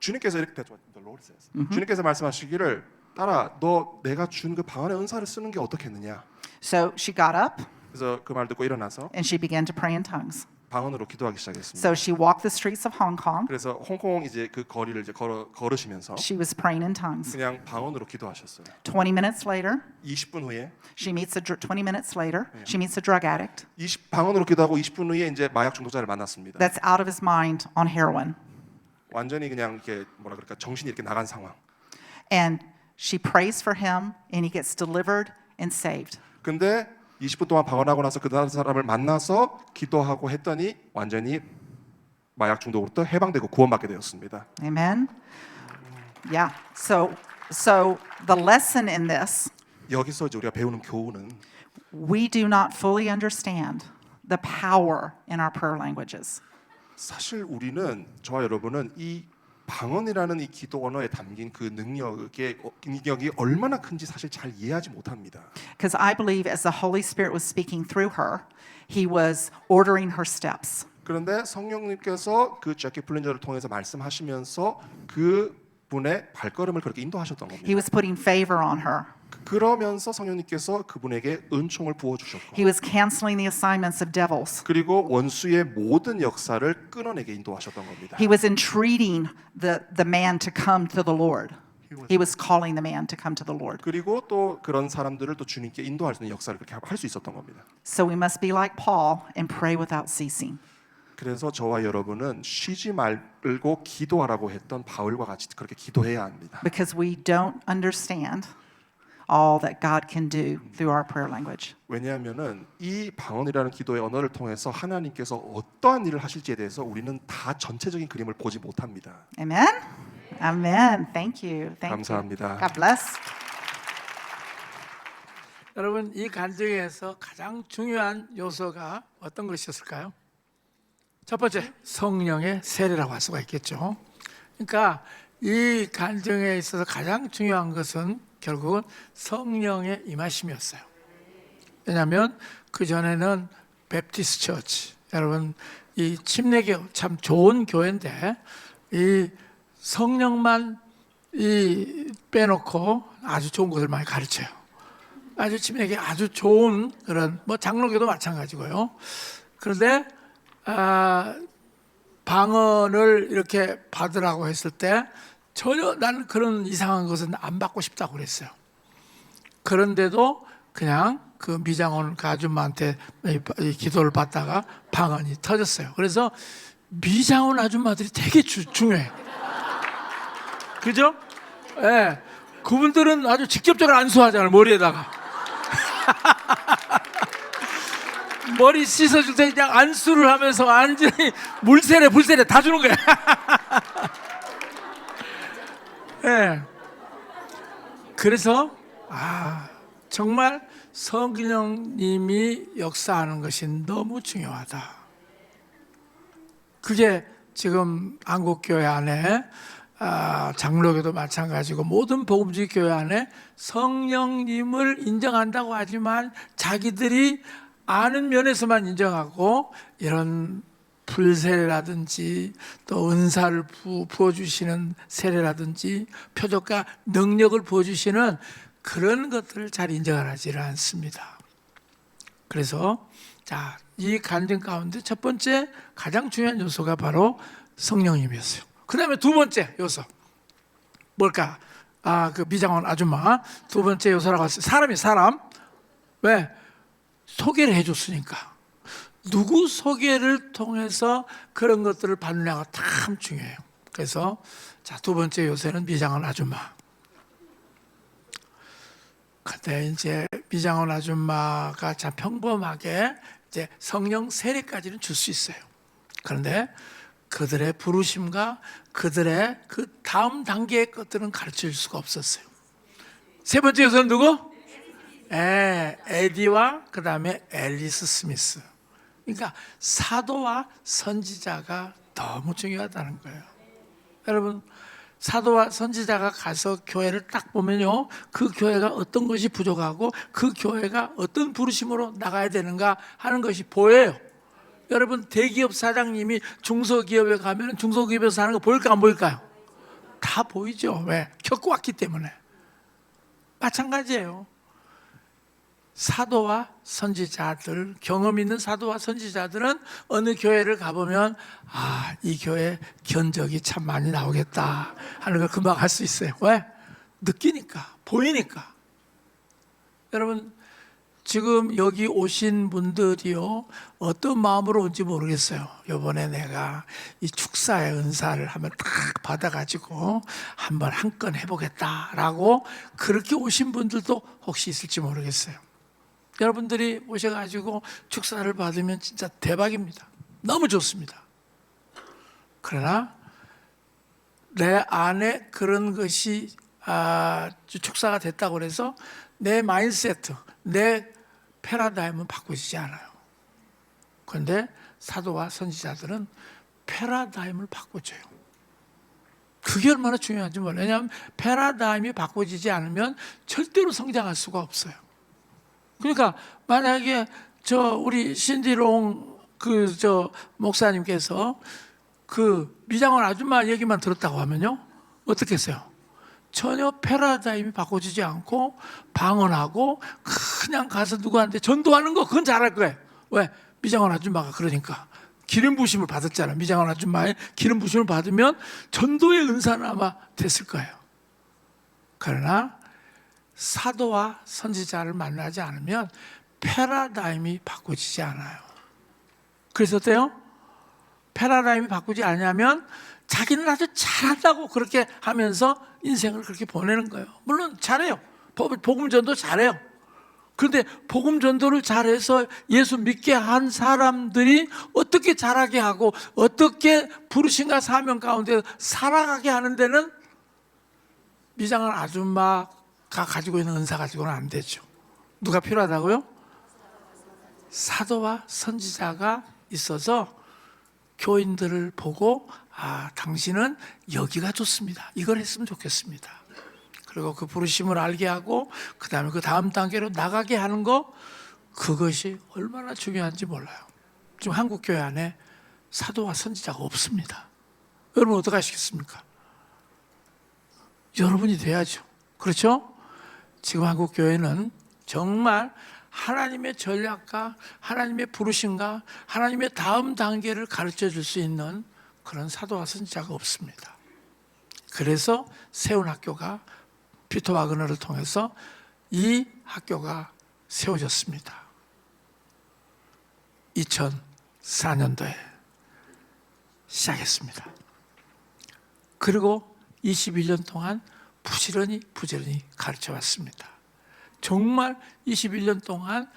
주님께서 이렇게 the Lord says. 주님께서 말씀하시기를 딸아 너 내가 준 그 방언의 은사를 쓰는 게 어떻겠느냐. So she got up 그래서 그 말 듣고 일어나서 and she began to pray in tongues. 방언으로 기도하기 시작했습니다. So she walked the streets of Hong Kong. 그래서 홍콩 이제 그 거리를 이제 걸으시면서 She was praying in tongues. 그냥 방언으로 기도하셨어요. 20 minutes later, 20분 후에 she meets 20 minutes later, she meets a drug addict 방언으로 기도하고 20분 후에 이제 마약 중독자를 만났습니다. that's out of his mind on heroin. 완전히 그냥 이렇게 뭐라 그럴까 정신이 이렇게 나간 상황. And she prays for him and he gets delivered and saved. 근데 20분 동안 방언하고 나서 그 다른 사람을 만나서 기도하고 했더니 완전히 마약 중독으로부터 해방되고 구원받게 되었습니다. Amen. Yeah. So the lesson in this, 여기서 이제 우리가 배우는 교훈은 we do not fully understand the power in our prayer languages. 사실 우리는 저와 여러분은 이 방언이라는 이 기도 언어에 담긴 그 능력이 얼마나 큰지 사실 잘 이해하지 못합니다. Because I believe as the Holy Spirit was speaking through her, he was ordering her steps. 그런데 성령님께서 그 제키 플린저를 통해서 말씀하시면서 그 분의 발걸음을 그렇게 인도하셨던 겁니다. He was putting favor on her. 그러면서 성령님께서 그분에게 은총을 부어 주셨고 He was canceling the assignments of devils. 그리고 원수의 모든 역사를 끊어내게 인도하셨던 겁니다. He was entreating the man to come to the Lord. He was calling the man to come to the Lord. 그리고 또 그런 사람들을 또 주님께 인도할 수 있는 역사를 그렇게 할 수 있었던 겁니다. So we must be like Paul and pray without ceasing. 그래서 저와 여러분은 쉬지 말고 기도하라고 했던 바울과 같이 그렇게 기도해야 합니다. Because we don't understand all that God can do through our prayer language. 왜냐하면은 이 방언이라는 기도의 언어를 통해서 하나님께서 어떠한 일을 하실지에 대해서 우리는 다 전체적인 그림을 보지 못합니다. Amen? Amen. Thank you. Thank 감사합니다. you. God bless. 여러분, 이 간증에서 가장 중요한 요소가 어떤 것이었을까요? 첫 번째, 성령의 세례라고 할 수가 있겠죠. 그러니까 이 간증에 있어서 가장 중요한 것은 결국은 성령의 임하심이었어요. 왜냐하면 그 전에는 베프티스트 처치, 여러분 이 침례교 참 좋은 교회인데 이 성령만 이 빼놓고 아주 좋은 것을 많이 가르쳐요. 아주 침례교 아주 좋은 그런 뭐 장로교도 마찬가지고요. 그런데 방언을 이렇게 받으라고 했을 때 전혀 나는 그런 이상한 것은 안 받고 싶다고 그랬어요. 그런데도 그냥 그 미장원 그 아줌마한테 이 기도를 받다가 방언이 터졌어요. 그래서 미장원 아줌마들이 되게 중요해. 그죠? 예. 네. 그분들은 아주 직접적으로 안수하잖아요, 머리에다가. 머리 씻어줄 때 그냥 안수를 하면서 완전히 물세례, 불세례 다 주는 거야. 네. 그래서 정말 성령님이 역사하는 것이 너무 중요하다. 그게 지금 한국교회 안에 장로교도 마찬가지고 모든 복음주의 교회 안에 성령님을 인정한다고 하지만 자기들이 아는 면에서만 인정하고 이런 불세례라든지 또 은사를 부어주시는 세례라든지 표적과 능력을 부어주시는 그런 것들을 잘 인정을 하지를 않습니다. 그래서 이 간증 가운데 첫 번째 가장 중요한 요소가 바로 성령님이었어요. 그 다음에 두 번째 요소 뭘까? 그 미장원 아줌마 두 번째 요소라고 했어요. 사람 왜? 소개를 해줬으니까. 누구 소개를 통해서 그런 것들을 받느냐가 참 중요해요. 그래서 두 번째 요새는 미장원 아줌마. 근데 이제 미장원 아줌마가 참 평범하게 이제 성령 세례까지는 줄 수 있어요. 그런데 그들의 부르심과 그들의 그 다음 단계의 것들은 가르칠 수가 없었어요. 세 번째 요새는 누구? 에디와 그 다음에 앨리스 스미스. 그러니까 사도와 선지자가 너무 중요하다는 거예요. 여러분, 사도와 선지자가 가서 교회를 딱 보면요, 그 교회가 어떤 것이 부족하고 그 교회가 어떤 부르심으로 나가야 되는가 하는 것이 보여요. 여러분, 대기업 사장님이 중소기업에 가면 중소기업에서 하는 거 보일까 안 보일까요? 다 보이죠. 왜? 겪어왔기 때문에. 마찬가지예요. 사도와 선지자들, 경험 있는 사도와 선지자들은 어느 교회를 가보면 이 교회 견적이 참 많이 나오겠다 하는 걸 금방 할 수 있어요. 왜? 느끼니까, 보이니까. 여러분, 지금 여기 오신 분들이요, 어떤 마음으로 온지 모르겠어요. 이번에 내가 이 축사의 은사를 한번 딱 받아가지고 한번 한 건 해보겠다라고 그렇게 오신 분들도 혹시 있을지 모르겠어요. 여러분들이 오셔가지고 축사를 받으면 진짜 대박입니다. 너무 좋습니다. 그러나 내 안에 그런 것이 축사가 됐다고 해서 내 마인드세트, 내 패러다임은 바꾸지지 않아요. 그런데 사도와 선지자들은 패러다임을 바꿔줘요. 그게 얼마나 중요한지 몰라요. 왜냐하면 패러다임이 바꿔지지 않으면 절대로 성장할 수가 없어요. 그러니까 만약에 우리 신디롱 목사님께서 그 미장원 아줌마 얘기만 들었다고 하면요, 어떻겠어요? 전혀 패러다임이 바꿔지지 않고 방언하고 그냥 가서 누구한테 전도하는 거 그건 잘할 거예요. 왜? 미장원 아줌마가 그러니까 기름 부심을 받았잖아. 미장원 아줌마의 기름 부심을 받으면 전도의 은사는 아마 됐을 거예요. 그러나 사도와 선지자를 만나지 않으면 패러다임이 바꿔지지 않아요. 그래서 어때요? 패러다임이 바꾸지 않냐면 자기는 아주 잘한다고 그렇게 하면서 인생을 그렇게 보내는 거예요. 물론 잘해요. 복음 전도 잘해요. 그런데 복음 전도를 잘해서 예수 믿게 한 사람들이 어떻게 잘하게 하고 어떻게 부르심과 사명 가운데 살아가게 하는 데는 미장한 아줌마가 가지고 있는 은사 가지고는 안 되죠. 누가 필요하다고요? 사도와 선지자가 있어서 교인들을 보고 당신은 여기가 좋습니다. 이걸 했으면 좋겠습니다. 그리고 그 부르심을 알게 하고 그 다음에 그 다음 단계로 나가게 하는 거, 그것이 얼마나 중요한지 몰라요. 지금 한국 교회 안에 사도와 선지자가 없습니다. 여러분 어떻게 하시겠습니까? 여러분이 돼야죠. 그렇죠? 지금 한국 교회는 정말 하나님의 전략과 하나님의 부르심과 하나님의 다음 단계를 가르쳐 줄 수 있는 그런 사도와 선지자가 없습니다. 그래서 세운 학교가 피터 와그너를 통해서 이 학교가 세워졌습니다. 2004년도에 시작했습니다. 그리고 21년 동안 부지런히 가르쳐 왔습니다. 정말 21년 동안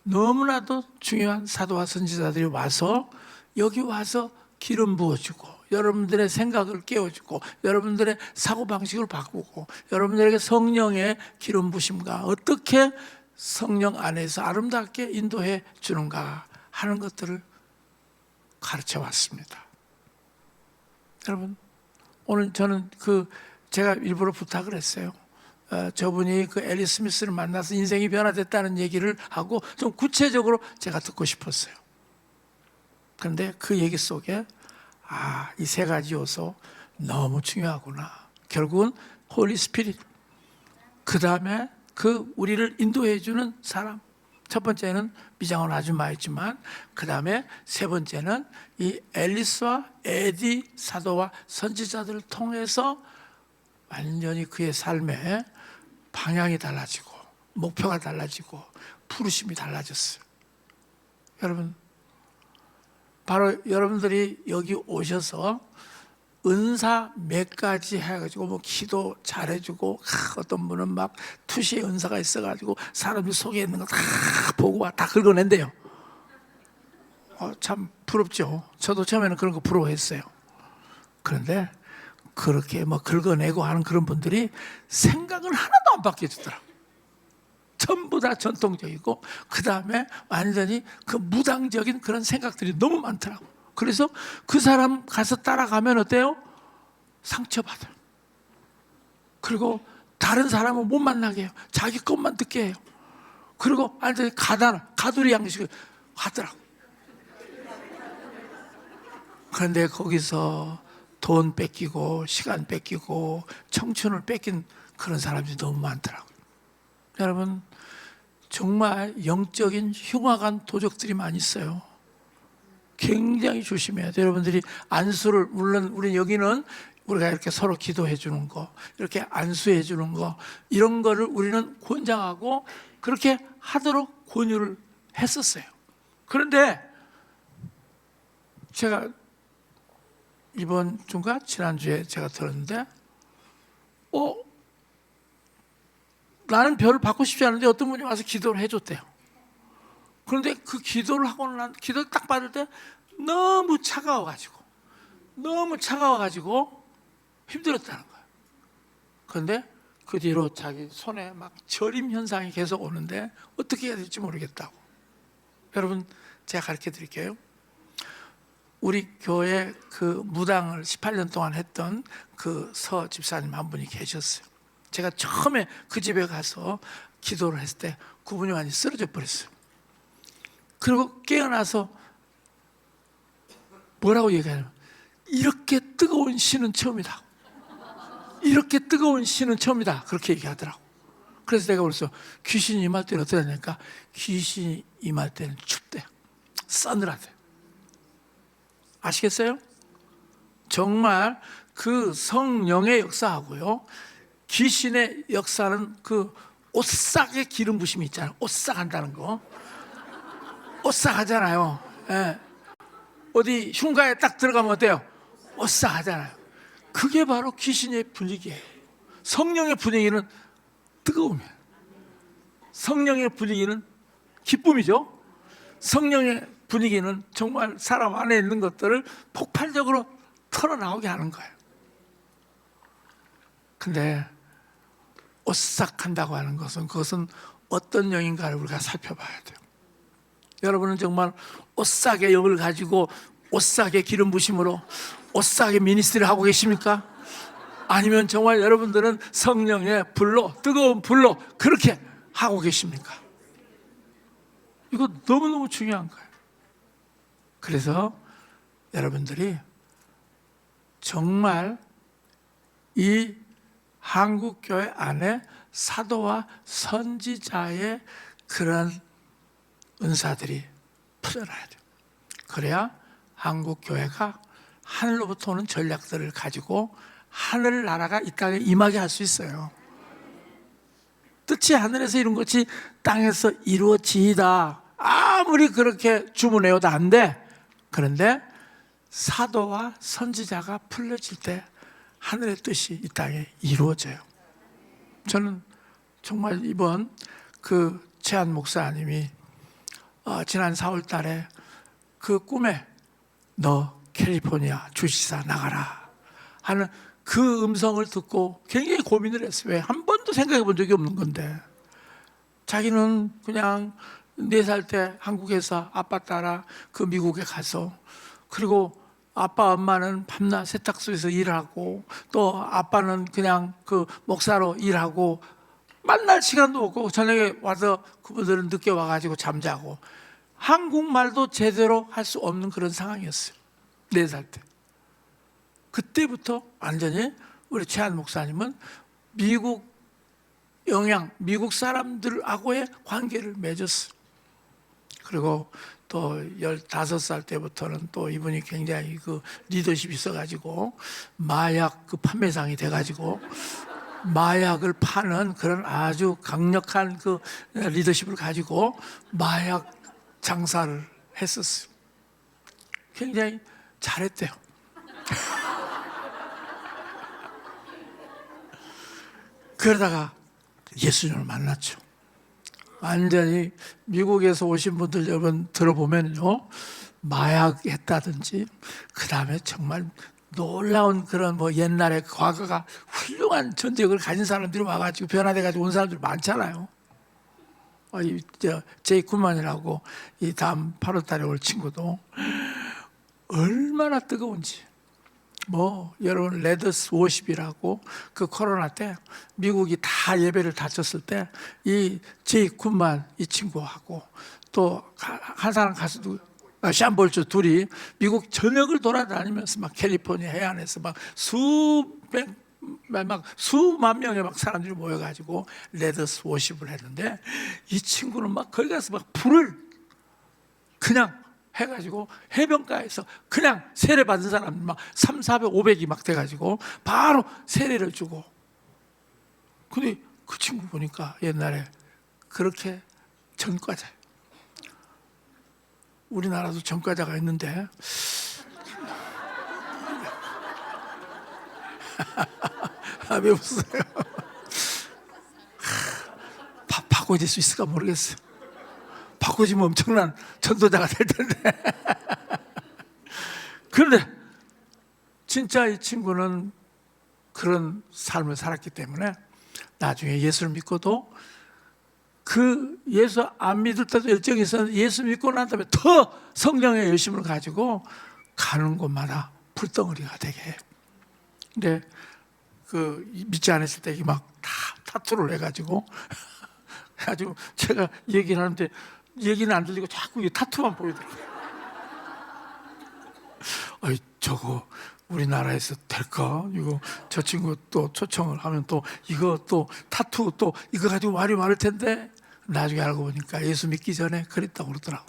너무나도 중요한 사도와 선지자들이 와서 여기 와서 기름 부어주고 여러분들의 생각을 깨워주고 여러분들의 사고방식을 바꾸고 여러분들에게 성령의 기름 부심과 어떻게 성령 안에서 아름답게 인도해 주는가 하는 것들을 가르쳐 왔습니다. 여러분 오늘 저는 제가 일부러 부탁을 했어요. 저분이 그 앨리스 스미스를 만나서 인생이 변화됐다는 얘기를 하고 좀 구체적으로 제가 듣고 싶었어요. 그런데 그 얘기 속에 이 세 가지 요소 너무 중요하구나. 결국은 홀리 스피릿, 그 다음에 우리를 인도해 주는 사람, 첫 번째는 미장원 아줌마였지만 그 다음에 세 번째는 이 앨리스와 에디 사도와 선지자들을 통해서 완전히 그의 삶에 방향이 달라지고 목표가 달라지고 부르심이 달라졌어요. 여러분 바로 여러분들이 여기 오셔서 은사 몇 가지 해가지고 뭐 기도 잘해주고 어떤 분은 막 투시의 은사가 있어가지고 사람이 속에 있는 거 다 보고 다 긁어낸대요. 참 부럽죠. 저도 처음에는 그런 거 부러워했어요. 그런데 그렇게 뭐 긁어내고 하는 그런 분들이 생각은 하나도 안 바뀌어지더라. 전부 다 전통적이고 그 다음에 완전히 그 무당적인 그런 생각들이 너무 많더라고. 그래서 그 사람 가서 따라가면 어때요? 상처받아요. 그리고 다른 사람은 못 만나게 해요. 자기 것만 듣게 해요. 그리고 완전히 가두리 양식을 하더라고. 그런데 거기서 돈 뺏기고 시간 뺏기고 청춘을 뺏긴 그런 사람들이 너무 많더라고요. 여러분 정말 영적인 흉악한 도적들이 많이 있어요. 굉장히 조심해야 돼요. 여러분들이 안수를, 물론 우리 여기는 우리가 이렇게 서로 기도해 주는 거, 이렇게 안수해 주는 거, 이런 거를 우리는 권장하고 그렇게 하도록 권유를 했었어요. 그런데 제가 이번 주인가 지난주에 제가 들었는데 나는 별을 받고 싶지 않은데 어떤 분이 와서 기도를 해줬대요. 그런데 그 기도를 하고 기도를 딱 받을 때 너무 차가워가지고 힘들었다는 거예요. 그런데 그 뒤로 자기 손에 막 저림 현상이 계속 오는데 어떻게 해야 될지 모르겠다고. 여러분 제가 가르쳐 드릴게요. 우리 교회 그 무당을 18년 동안 했던 그 서 집사님 한 분이 계셨어요. 제가 처음에 그 집에 가서 기도를 했을 때 그분이 완전히 쓰러져 버렸어요. 그리고 깨어나서 뭐라고 얘기하냐면 이렇게 뜨거운 신은 처음이다. 이렇게 뜨거운 시는 처음이다. 그렇게 얘기하더라고. 그래서 내가 그래서 귀신이 임할 때는 어떻게 하냐니까 귀신이 임할 때는 춥대. 싸늘하대. 아시겠어요? 정말 그 성령의 역사하고요, 귀신의 역사는 그 오싹의 기름 부심이 있잖아요. 오싹한다는 거. 오싹하잖아요. 예. 어디 흉가에 딱 들어가면 어때요? 오싹하잖아요. 그게 바로 귀신의 분위기예요. 성령의 분위기는 뜨거움이에요. 성령의 분위기는 기쁨이죠. 성령의 분위기는 정말 사람 안에 있는 것들을 폭발적으로 털어나오게 하는 거예요. 근데 오싹한다고 하는 것은 그것은 어떤 영인가를 우리가 살펴봐야 돼요. 여러분은 정말 오싹의 영을 가지고 오싹의 기름 부심으로 오싹의 미니스트리를 하고 계십니까? 아니면 정말 여러분들은 성령의 불로, 뜨거운 불로 그렇게 하고 계십니까? 이거 너무너무 중요한 거예요. 그래서 여러분들이 정말 이 한국교회 안에 사도와 선지자의 그런 은사들이 풀어나야 돼요. 그래야 한국교회가 하늘로부터 오는 전략들을 가지고 하늘나라가 이 땅에 임하게 할 수 있어요. 뜻이 하늘에서 이룬 것이 땅에서 이루어지이다. 아무리 그렇게 주문해도 안 돼. 그런데 사도와 선지자가 풀려질 때 하늘의 뜻이 이 땅에 이루어져요. 저는 정말 이번 그 최한 목사님이 지난 4월 달에 그 꿈에 너 캘리포니아 주지사 나가라 하는 그 음성을 듣고 굉장히 고민을 했어요. 왜? 한 번도 생각해 본 적이 없는 건데. 자기는 그냥 4살 때 한국에서 아빠 따라 그 미국에 가서, 그리고 아빠 엄마는 밤낮 세탁소에서 일하고, 또 아빠는 그냥 그 목사로 일하고, 만날 시간도 없고 저녁에 와서 그분들은 늦게 와가지고 잠자고, 한국말도 제대로 할 수 없는 그런 상황이었어요. 4살 때. 그때부터 완전히 우리 최한 목사님은 미국 영향, 미국 사람들하고의 관계를 맺었어요. 그리고 또 15살 때부터는 또 이분이 굉장히 그 리더십이 있어가지고 마약 그 판매상이 돼가지고 마약을 파는 그런 아주 강력한 그 리더십을 가지고 마약 장사를 했었어요. 굉장히 잘했대요. 그러다가 예수님을 만났죠. 완전히 미국에서 오신 분들 여러분 들어보면요, 마약 했다든지, 그 다음에 정말 놀라운 그런 뭐 옛날에 과거가 훌륭한 전적을 가진 사람들이 와가지고 변화돼가지고 온 사람들 많잖아요. 제이 쿤만이라고 이 다음 8월달에 올 친구도 얼마나 뜨거운지. 뭐 여러분 레더스 50이라고 그 코로나 때 미국이 다 예배를 다쳤을 때 이 제이 쿤만 이 친구하고 또 한 사람 가수도 샴볼츠 둘이 미국 전역을 돌아다니면서 막 캘리포니아 해안에서 막 수만 명의 막 사람들이 모여가지고 레더스 50을 했는데, 이 친구는 막 거기 가서 막 불을 그냥 해가지고 해변가에서 그냥 세례 받은 사람 막 300, 400, 500이 막 돼가지고 바로 세례를 주고. 근데 그 친구 보니까 옛날에 그렇게 전과자예요. 우리나라도 전과자가 있는데 왜 웃어요? 바꿔질 수 있을까 모르겠어요. 바꿔지면 엄청난 전도자가 될 텐데. 그런데 진짜 이 친구는 그런 삶을 살았기 때문에 나중에 예수를 믿고도 그 예수 안 믿을 때도 열정이 있었는데 예수 믿고 난 다음에 더 성령의 열심을 가지고 가는 곳마다 불덩어리가 되게 해요. 근데 그 믿지 않았을 때 막 타투를 해가지고 제가 얘기를 하는데 얘기는 안 들리고 자꾸 이 타투만 보이더라고요. 저거 우리나라에서 될까? 이거 저 친구 또 초청을 하면 또 이거 또 타투 또 이거 가지고 말이 많을 텐데 나중에 알고 보니까 예수 믿기 전에 그랬다고 그러더라고.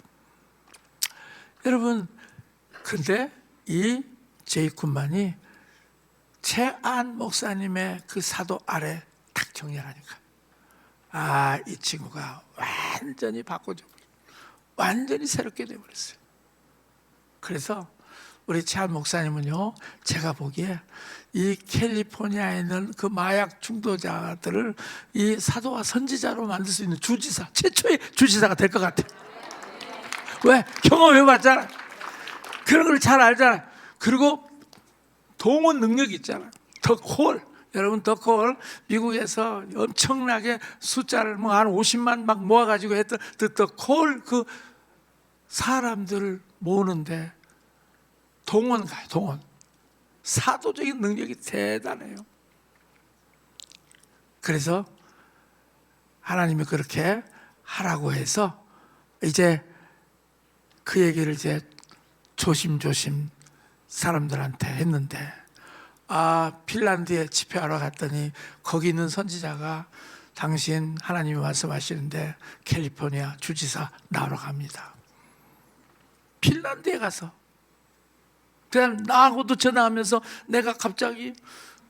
여러분, 근데 이 제이쿰만이 최안 목사님의 그 사도 아래 딱 정리하니까 이 친구가 완전히 바꿔줘, 완전히 새롭게 돼버렸어요. 그래서 우리 최안 목사님은요, 제가 보기에 이 캘리포니아에 있는 그 마약 중독자들을 이 사도와 선지자로 만들 수 있는 주지사, 최초의 주지사가 될 것 같아요. 왜? 경험해봤잖아. 그런 걸 잘 알잖아. 그리고 동원 능력이 있잖아. 더 콜. 여러분, 더 콜. 미국에서 엄청나게 숫자를 뭐 한 50만 막 모아가지고 했던 더 콜 그 사람들을 모으는데 동원 가요, 동원. 사도적인 능력이 대단해요. 그래서 하나님이 그렇게 하라고 해서 이제 그 얘기를 이제 조심조심 사람들한테 했는데, 핀란드에 집회하러 갔더니 거기 있는 선지자가 당신 하나님이 말씀하시는데 캘리포니아 주지사 나오러 갑니다. 핀란드에 가서 그냥 나하고도 전화하면서 내가 갑자기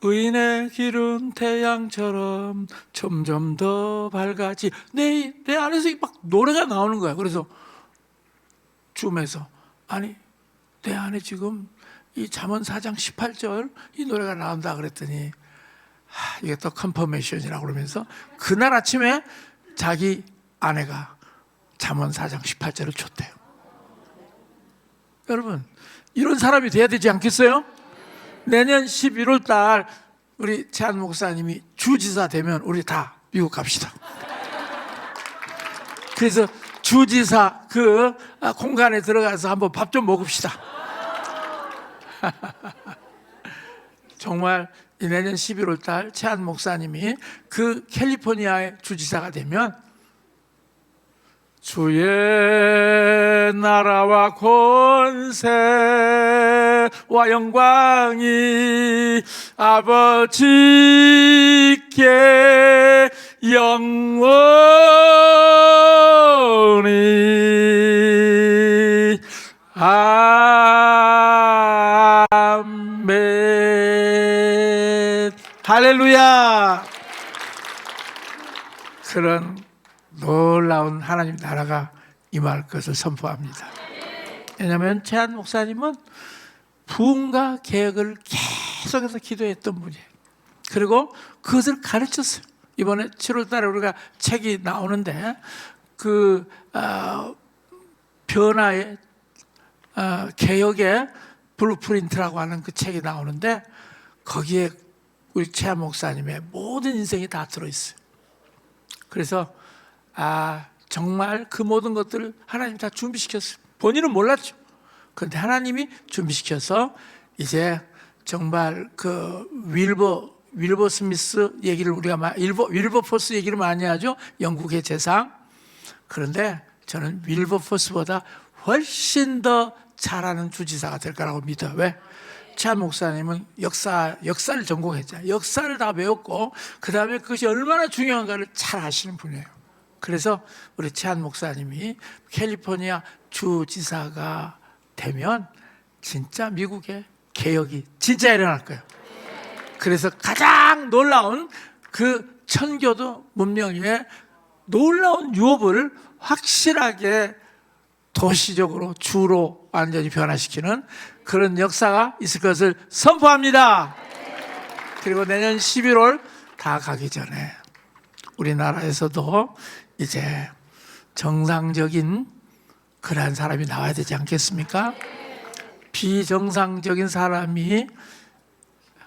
의인의 길은 태양처럼 점점 더 밝아지, 내 안에서 막 노래가 나오는 거야. 그래서 줌에서 아니 내 안에 지금 이 잠언 4장 18절 이 노래가 나온다 그랬더니 이게 또 컨퍼메이션이라고 그러면서 그날 아침에 자기 아내가 잠언 4장 18절을 줬대요. 여러분, 이런 사람이 돼야 되지 않겠어요? 내년 11월 달 우리 최한 목사님이 주지사 되면 우리 다 미국 갑시다. 그래서 주지사 그 공간에 들어가서 한번 밥 좀 먹읍시다. 정말 내년 11월 달 최한 목사님이 그 캘리포니아의 주지사가 되면 주의 나라와 권세와 영광이 아버지께 영원히 아멘. 할렐루야. 그런 놀라운 하나님 나라가 임할 것을 선포합니다. 왜냐하면 최한 목사님은 부흥과 개혁을 계속해서 기도했던 분이에요. 그리고 그것을 가르쳤어요. 이번에 7월 달에 우리가 책이 나오는데 그 변화의 개혁의 블루프린트라고 하는 그 책이 나오는데 거기에 우리 최한 목사님의 모든 인생이 다 들어있어요. 그래서 정말 그 모든 것들을 하나님이 다 준비시켰어요. 본인은 몰랐죠. 그런데 하나님이 준비시켜서 이제 정말 그 윌버 스미스 얘기를 우리가 윌버포스 얘기를 많이 하죠. 영국의 재상. 그런데 저는 윌버포스보다 훨씬 더 잘하는 주지사가 될 거라고 믿어요. 왜? 최한 목사님은 역사를 전공했잖아요. 역사를 다 배웠고 그 다음에 그것이 얼마나 중요한가를 잘 아시는 분이에요. 그래서 우리 최한 목사님이 캘리포니아 주지사가 되면 진짜 미국의 개혁이 진짜 일어날 거예요. 그래서 가장 놀라운 그 천교도 문명의 놀라운 유업을 확실하게 도시적으로 주로 완전히 변화시키는 그런 역사가 있을 것을 선포합니다. 그리고 내년 11월 다 가기 전에 우리나라에서도 이제 정상적인 그러한 사람이 나와야 되지 않겠습니까? 비정상적인 사람이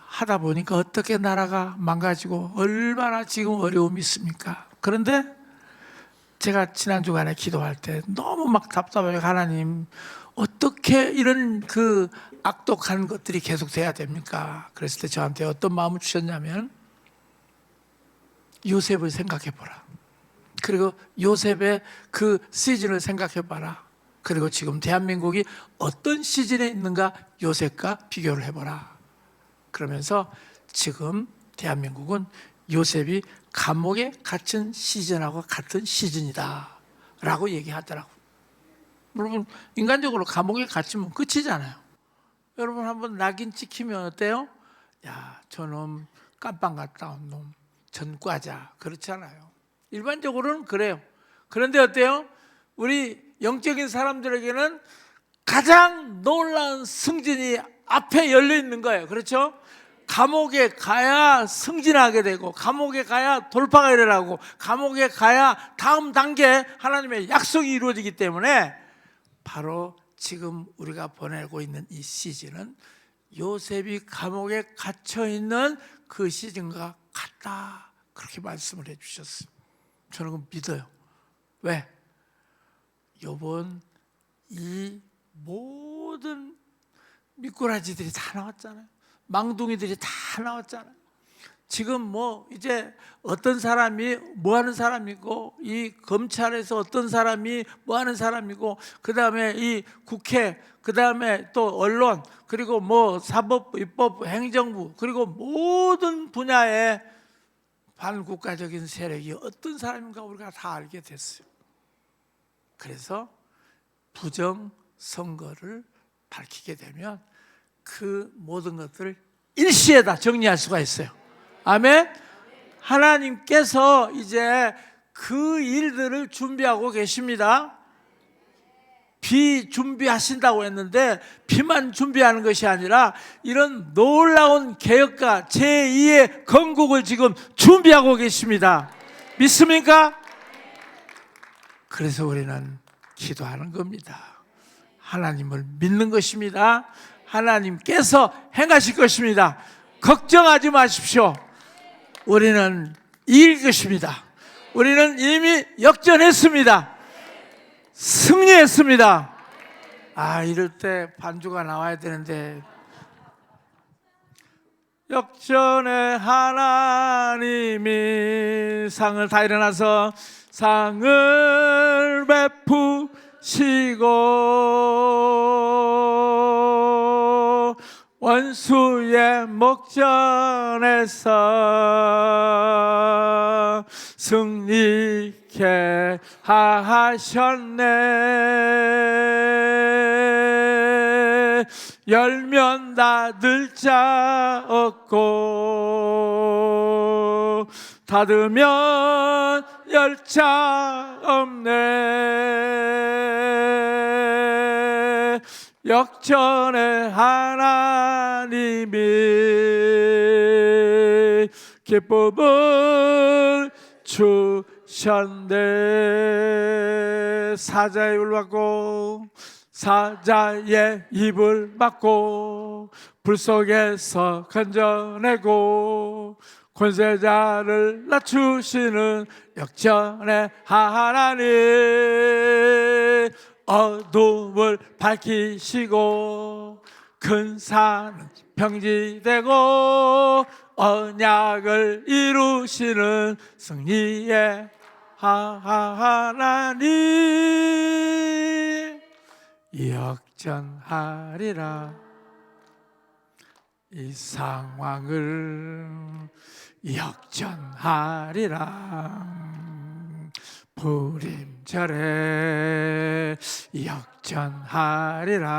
하다 보니까 어떻게 나라가 망가지고 얼마나 지금 어려움이 있습니까? 그런데 제가 지난 주간에 기도할 때 너무 막 답답해요. 하나님, 어떻게 이런 그 악독한 것들이 계속 돼야 됩니까? 그랬을 때 저한테 어떤 마음을 주셨냐면 요셉을 생각해 보라. 그리고 요셉의 그 시즌을 생각해 봐라. 그리고 지금 대한민국이 어떤 시즌에 있는가 요셉과 비교를 해보라. 그러면서 지금 대한민국은 요셉이 감옥에 갇힌 시즌하고 같은 시즌이다 라고 얘기하더라고요. 여러분, 인간적으로 감옥에 갇히면 끝이잖아요. 여러분 한번 낙인 찍히면 어때요? 야, 저놈 깜빵 갔다 온 놈, 전과자, 그렇잖아요. 일반적으로는 그래요. 그런데 어때요? 우리 영적인 사람들에게는 가장 놀라운 승진이 앞에 열려 있는 거예요. 그렇죠? 감옥에 가야 승진하게 되고, 감옥에 가야 돌파가 일어나고, 감옥에 가야 다음 단계 하나님의 약속이 이루어지기 때문에 바로 지금 우리가 보내고 있는 이 시즌은 요셉이 감옥에 갇혀 있는 그 시즌과 같다, 그렇게 말씀을 해주셨어요. 저는 그거 믿어요. 왜? 요번 이 모든 미꾸라지들이 다 나왔잖아요. 망둥이들이 다 나왔잖아요. 지금 뭐 이제 어떤 사람이 뭐 하는 사람이고, 이 검찰에서 어떤 사람이 뭐 하는 사람이고, 그 다음에 이 국회, 그 다음에 또 언론, 그리고 뭐 사법, 입법, 행정부, 그리고 모든 분야의 반국가적인 세력이 어떤 사람인가 우리가 다 알게 됐어요. 그래서 부정 선거를 밝히게 되면 그 모든 것들을 일시에 다 정리할 수가 있어요. 아멘. 하나님께서 이제 그 일들을 준비하고 계십니다. 비 준비하신다고 했는데 비만 준비하는 것이 아니라 이런 놀라운 개혁과 제2의 건국을 지금 준비하고 계십니다. 믿습니까? 그래서 우리는 기도하는 겁니다. 하나님을 믿는 것입니다. 하나님께서 행하실 것입니다. 걱정하지 마십시오. 우리는 이길 것입니다. 우리는 이미 역전했습니다. 승리했습니다. 아, 이럴 때 반주가 나와야 되는데, 역전의 하나님이 상을 다 일어나서 상을 베푸시고 원수의 목전에서 승리케 하셨네. 열면 닫을 자 없고 닫으면 열 자 없네. 역전의 하나님이 기쁨을 주셨네. 사자의 입을 막고 사자의 입을 막고 불 속에서 건져내고 권세자를 낮추시는 역전의 하나님, 어둠을 밝히시고 큰 산은 평지되고 언약을 이루시는 승리의 하나님, 역전하리라. 이 상황을 역전하리라. 불임절에 역전하리라.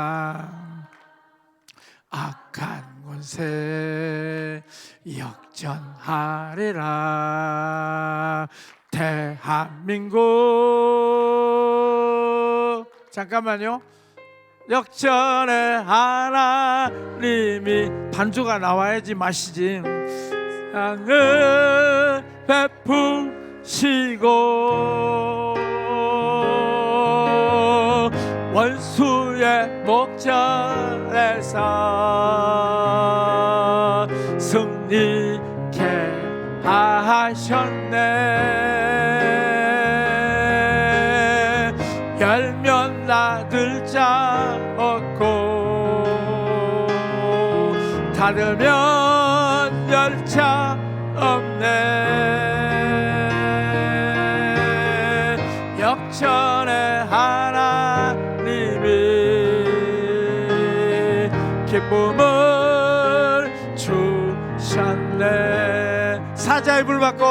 악한 권세 역전하리라. 대한민국, 잠깐만요. 역전의 하나님이, 반주가 나와야지 마시지. 상을 베푸시고 원수의 목전에서 승리케 하셨네. 열면 닫을 자 없고 닫으면 열 자 없네. 역전의 하나님 기쁨을 주셨네. 사자의 불 받고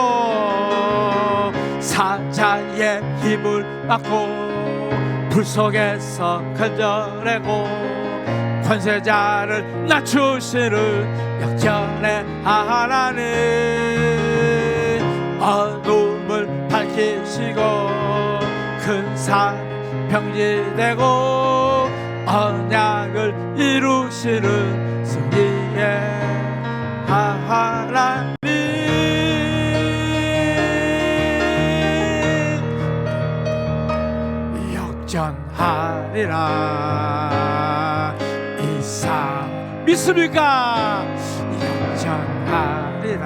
사자의 힘을 받고 불 속에서 건져내고 권세자를 낮추시는 역전의 하나님, 어둠을 밝히시고 큰 산 평지되고 언약을 이루시는 승리의 하나님, 역전하리라. 이상 믿습니까? 역전하리라.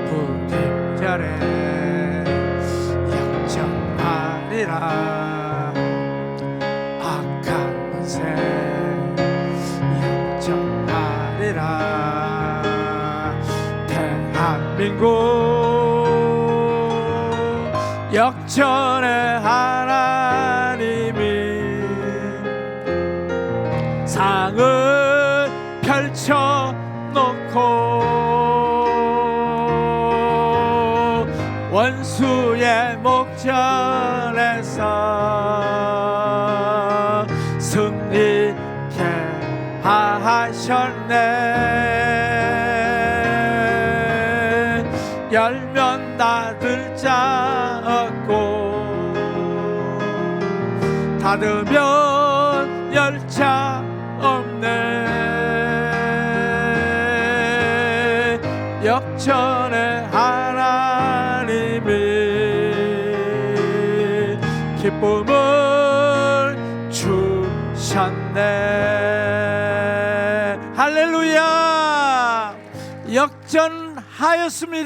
부임절에 역전하리라. 악한 권세 역전하리라. 대한민국 역전의 하나님이 상을 펼쳐놓고 원수의 목전에서 승리케 하셨네. 열면 닫을 자 없고 닫으면 열 자 없네. 역전의 하나님이 기쁨을 주셨네. 할렐루야. 역전하였습니다.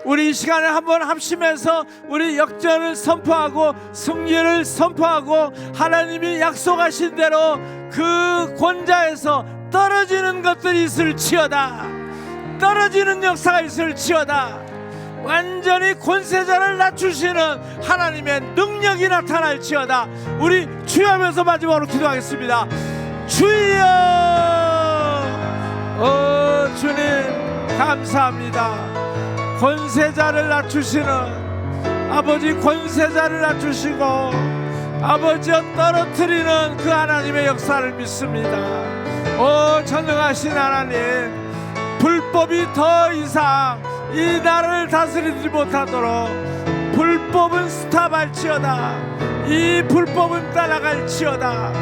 우리 이 시간에 한번 합심해서 우리 역전을 선포하고 승리를 선포하고 하나님이 약속하신 대로 그 권자에서 떨어지는 것들이 있을지어다. 떨어지는 역사가 있을지어다. 완전히 권세자를 낮추시는 하나님의 능력이 나타날지어다. 우리 주여 하면서 마지막으로 기도하겠습니다. 주여, 주님 감사합니다. 권세자를 낮추시는 아버지, 권세자를 낮추시고 아버지여 떨어뜨리는 그 하나님의 역사를 믿습니다. 전능하신 하나님, 불법이 더 이상 이 나라를 다스리지 못하도록 불법은 스탑할지어다. 이 불법은 따라갈지어다.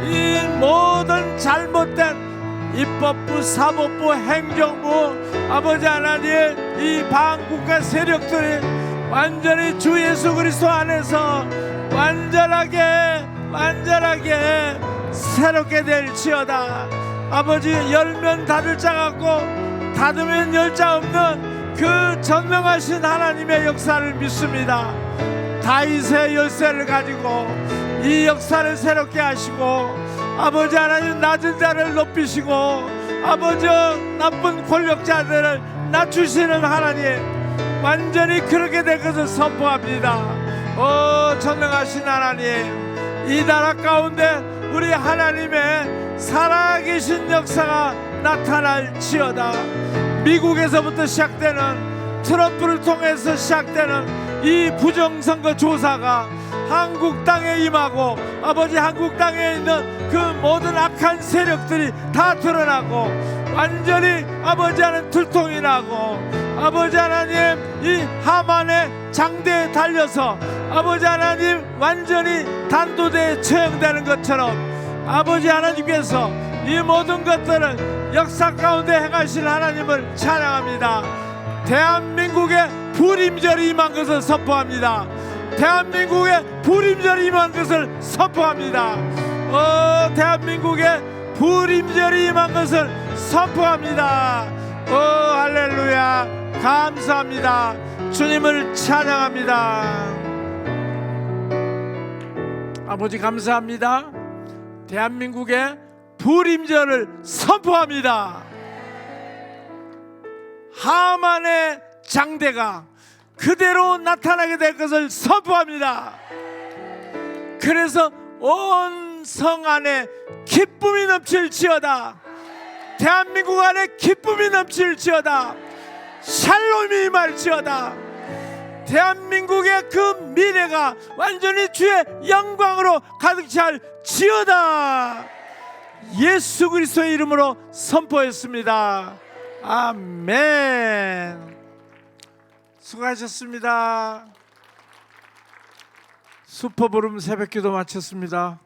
이 모든 잘못된 입법부, 사법부, 행정부, 아버지 하나님, 이 반국가 세력들이 완전히 주 예수 그리스도 안에서 완전하게 새롭게 될지어다. 아버지, 열면 닫을 자 같고 닫으면 열 자 없는 그 전능하신 하나님의 역사를 믿습니다. 다윗의 열쇠를 가지고 이 역사를 새롭게 하시고 아버지 하나님, 낮은 자를 높이시고 아버지 나쁜 권력자들을 낮추시는 하나님, 완전히 그렇게 될 것을 선포합니다. 전능하신 하나님, 이 나라 가운데 우리 하나님의 살아계신 역사가 나타날지어다. 미국에서부터 시작되는, 트럼프를 통해서 시작되는 이 부정선거 조사가 한국 땅에 임하고 아버지, 한국 땅에 있는 그 모든 악한 세력들이 다 드러나고 완전히 아버지 하나님 들통이 나고 아버지 하나님, 이 하만의 장대에 달려서 아버지 하나님 완전히 단도대에 처형되는 것처럼 아버지 하나님께서 이 모든 것들을 역사 가운데 행하실 하나님을 찬양합니다. 대한민국의 불임절이 임한 것을 선포합니다. 대한민국의 불임절이 임한 것을 선포합니다. 대한민국의 불임절이 임한 것을 선포합니다. 할렐루야. 감사합니다. 주님을 찬양합니다. 아버지 감사합니다. 대한민국의 불임절을 선포합니다. 하만의 장대가 그대로 나타나게 될 것을 선포합니다. 그래서 온 성 안에 기쁨이 넘칠지어다. 대한민국 안에 기쁨이 넘칠지어다. 샬롬이 임할지어다. 대한민국의 그 미래가 완전히 주의 영광으로 가득 찰지어다. 예수 그리스도의 이름으로 선포했습니다. 아멘. 수고하셨습니다. 슈퍼부름 새벽기도 마쳤습니다.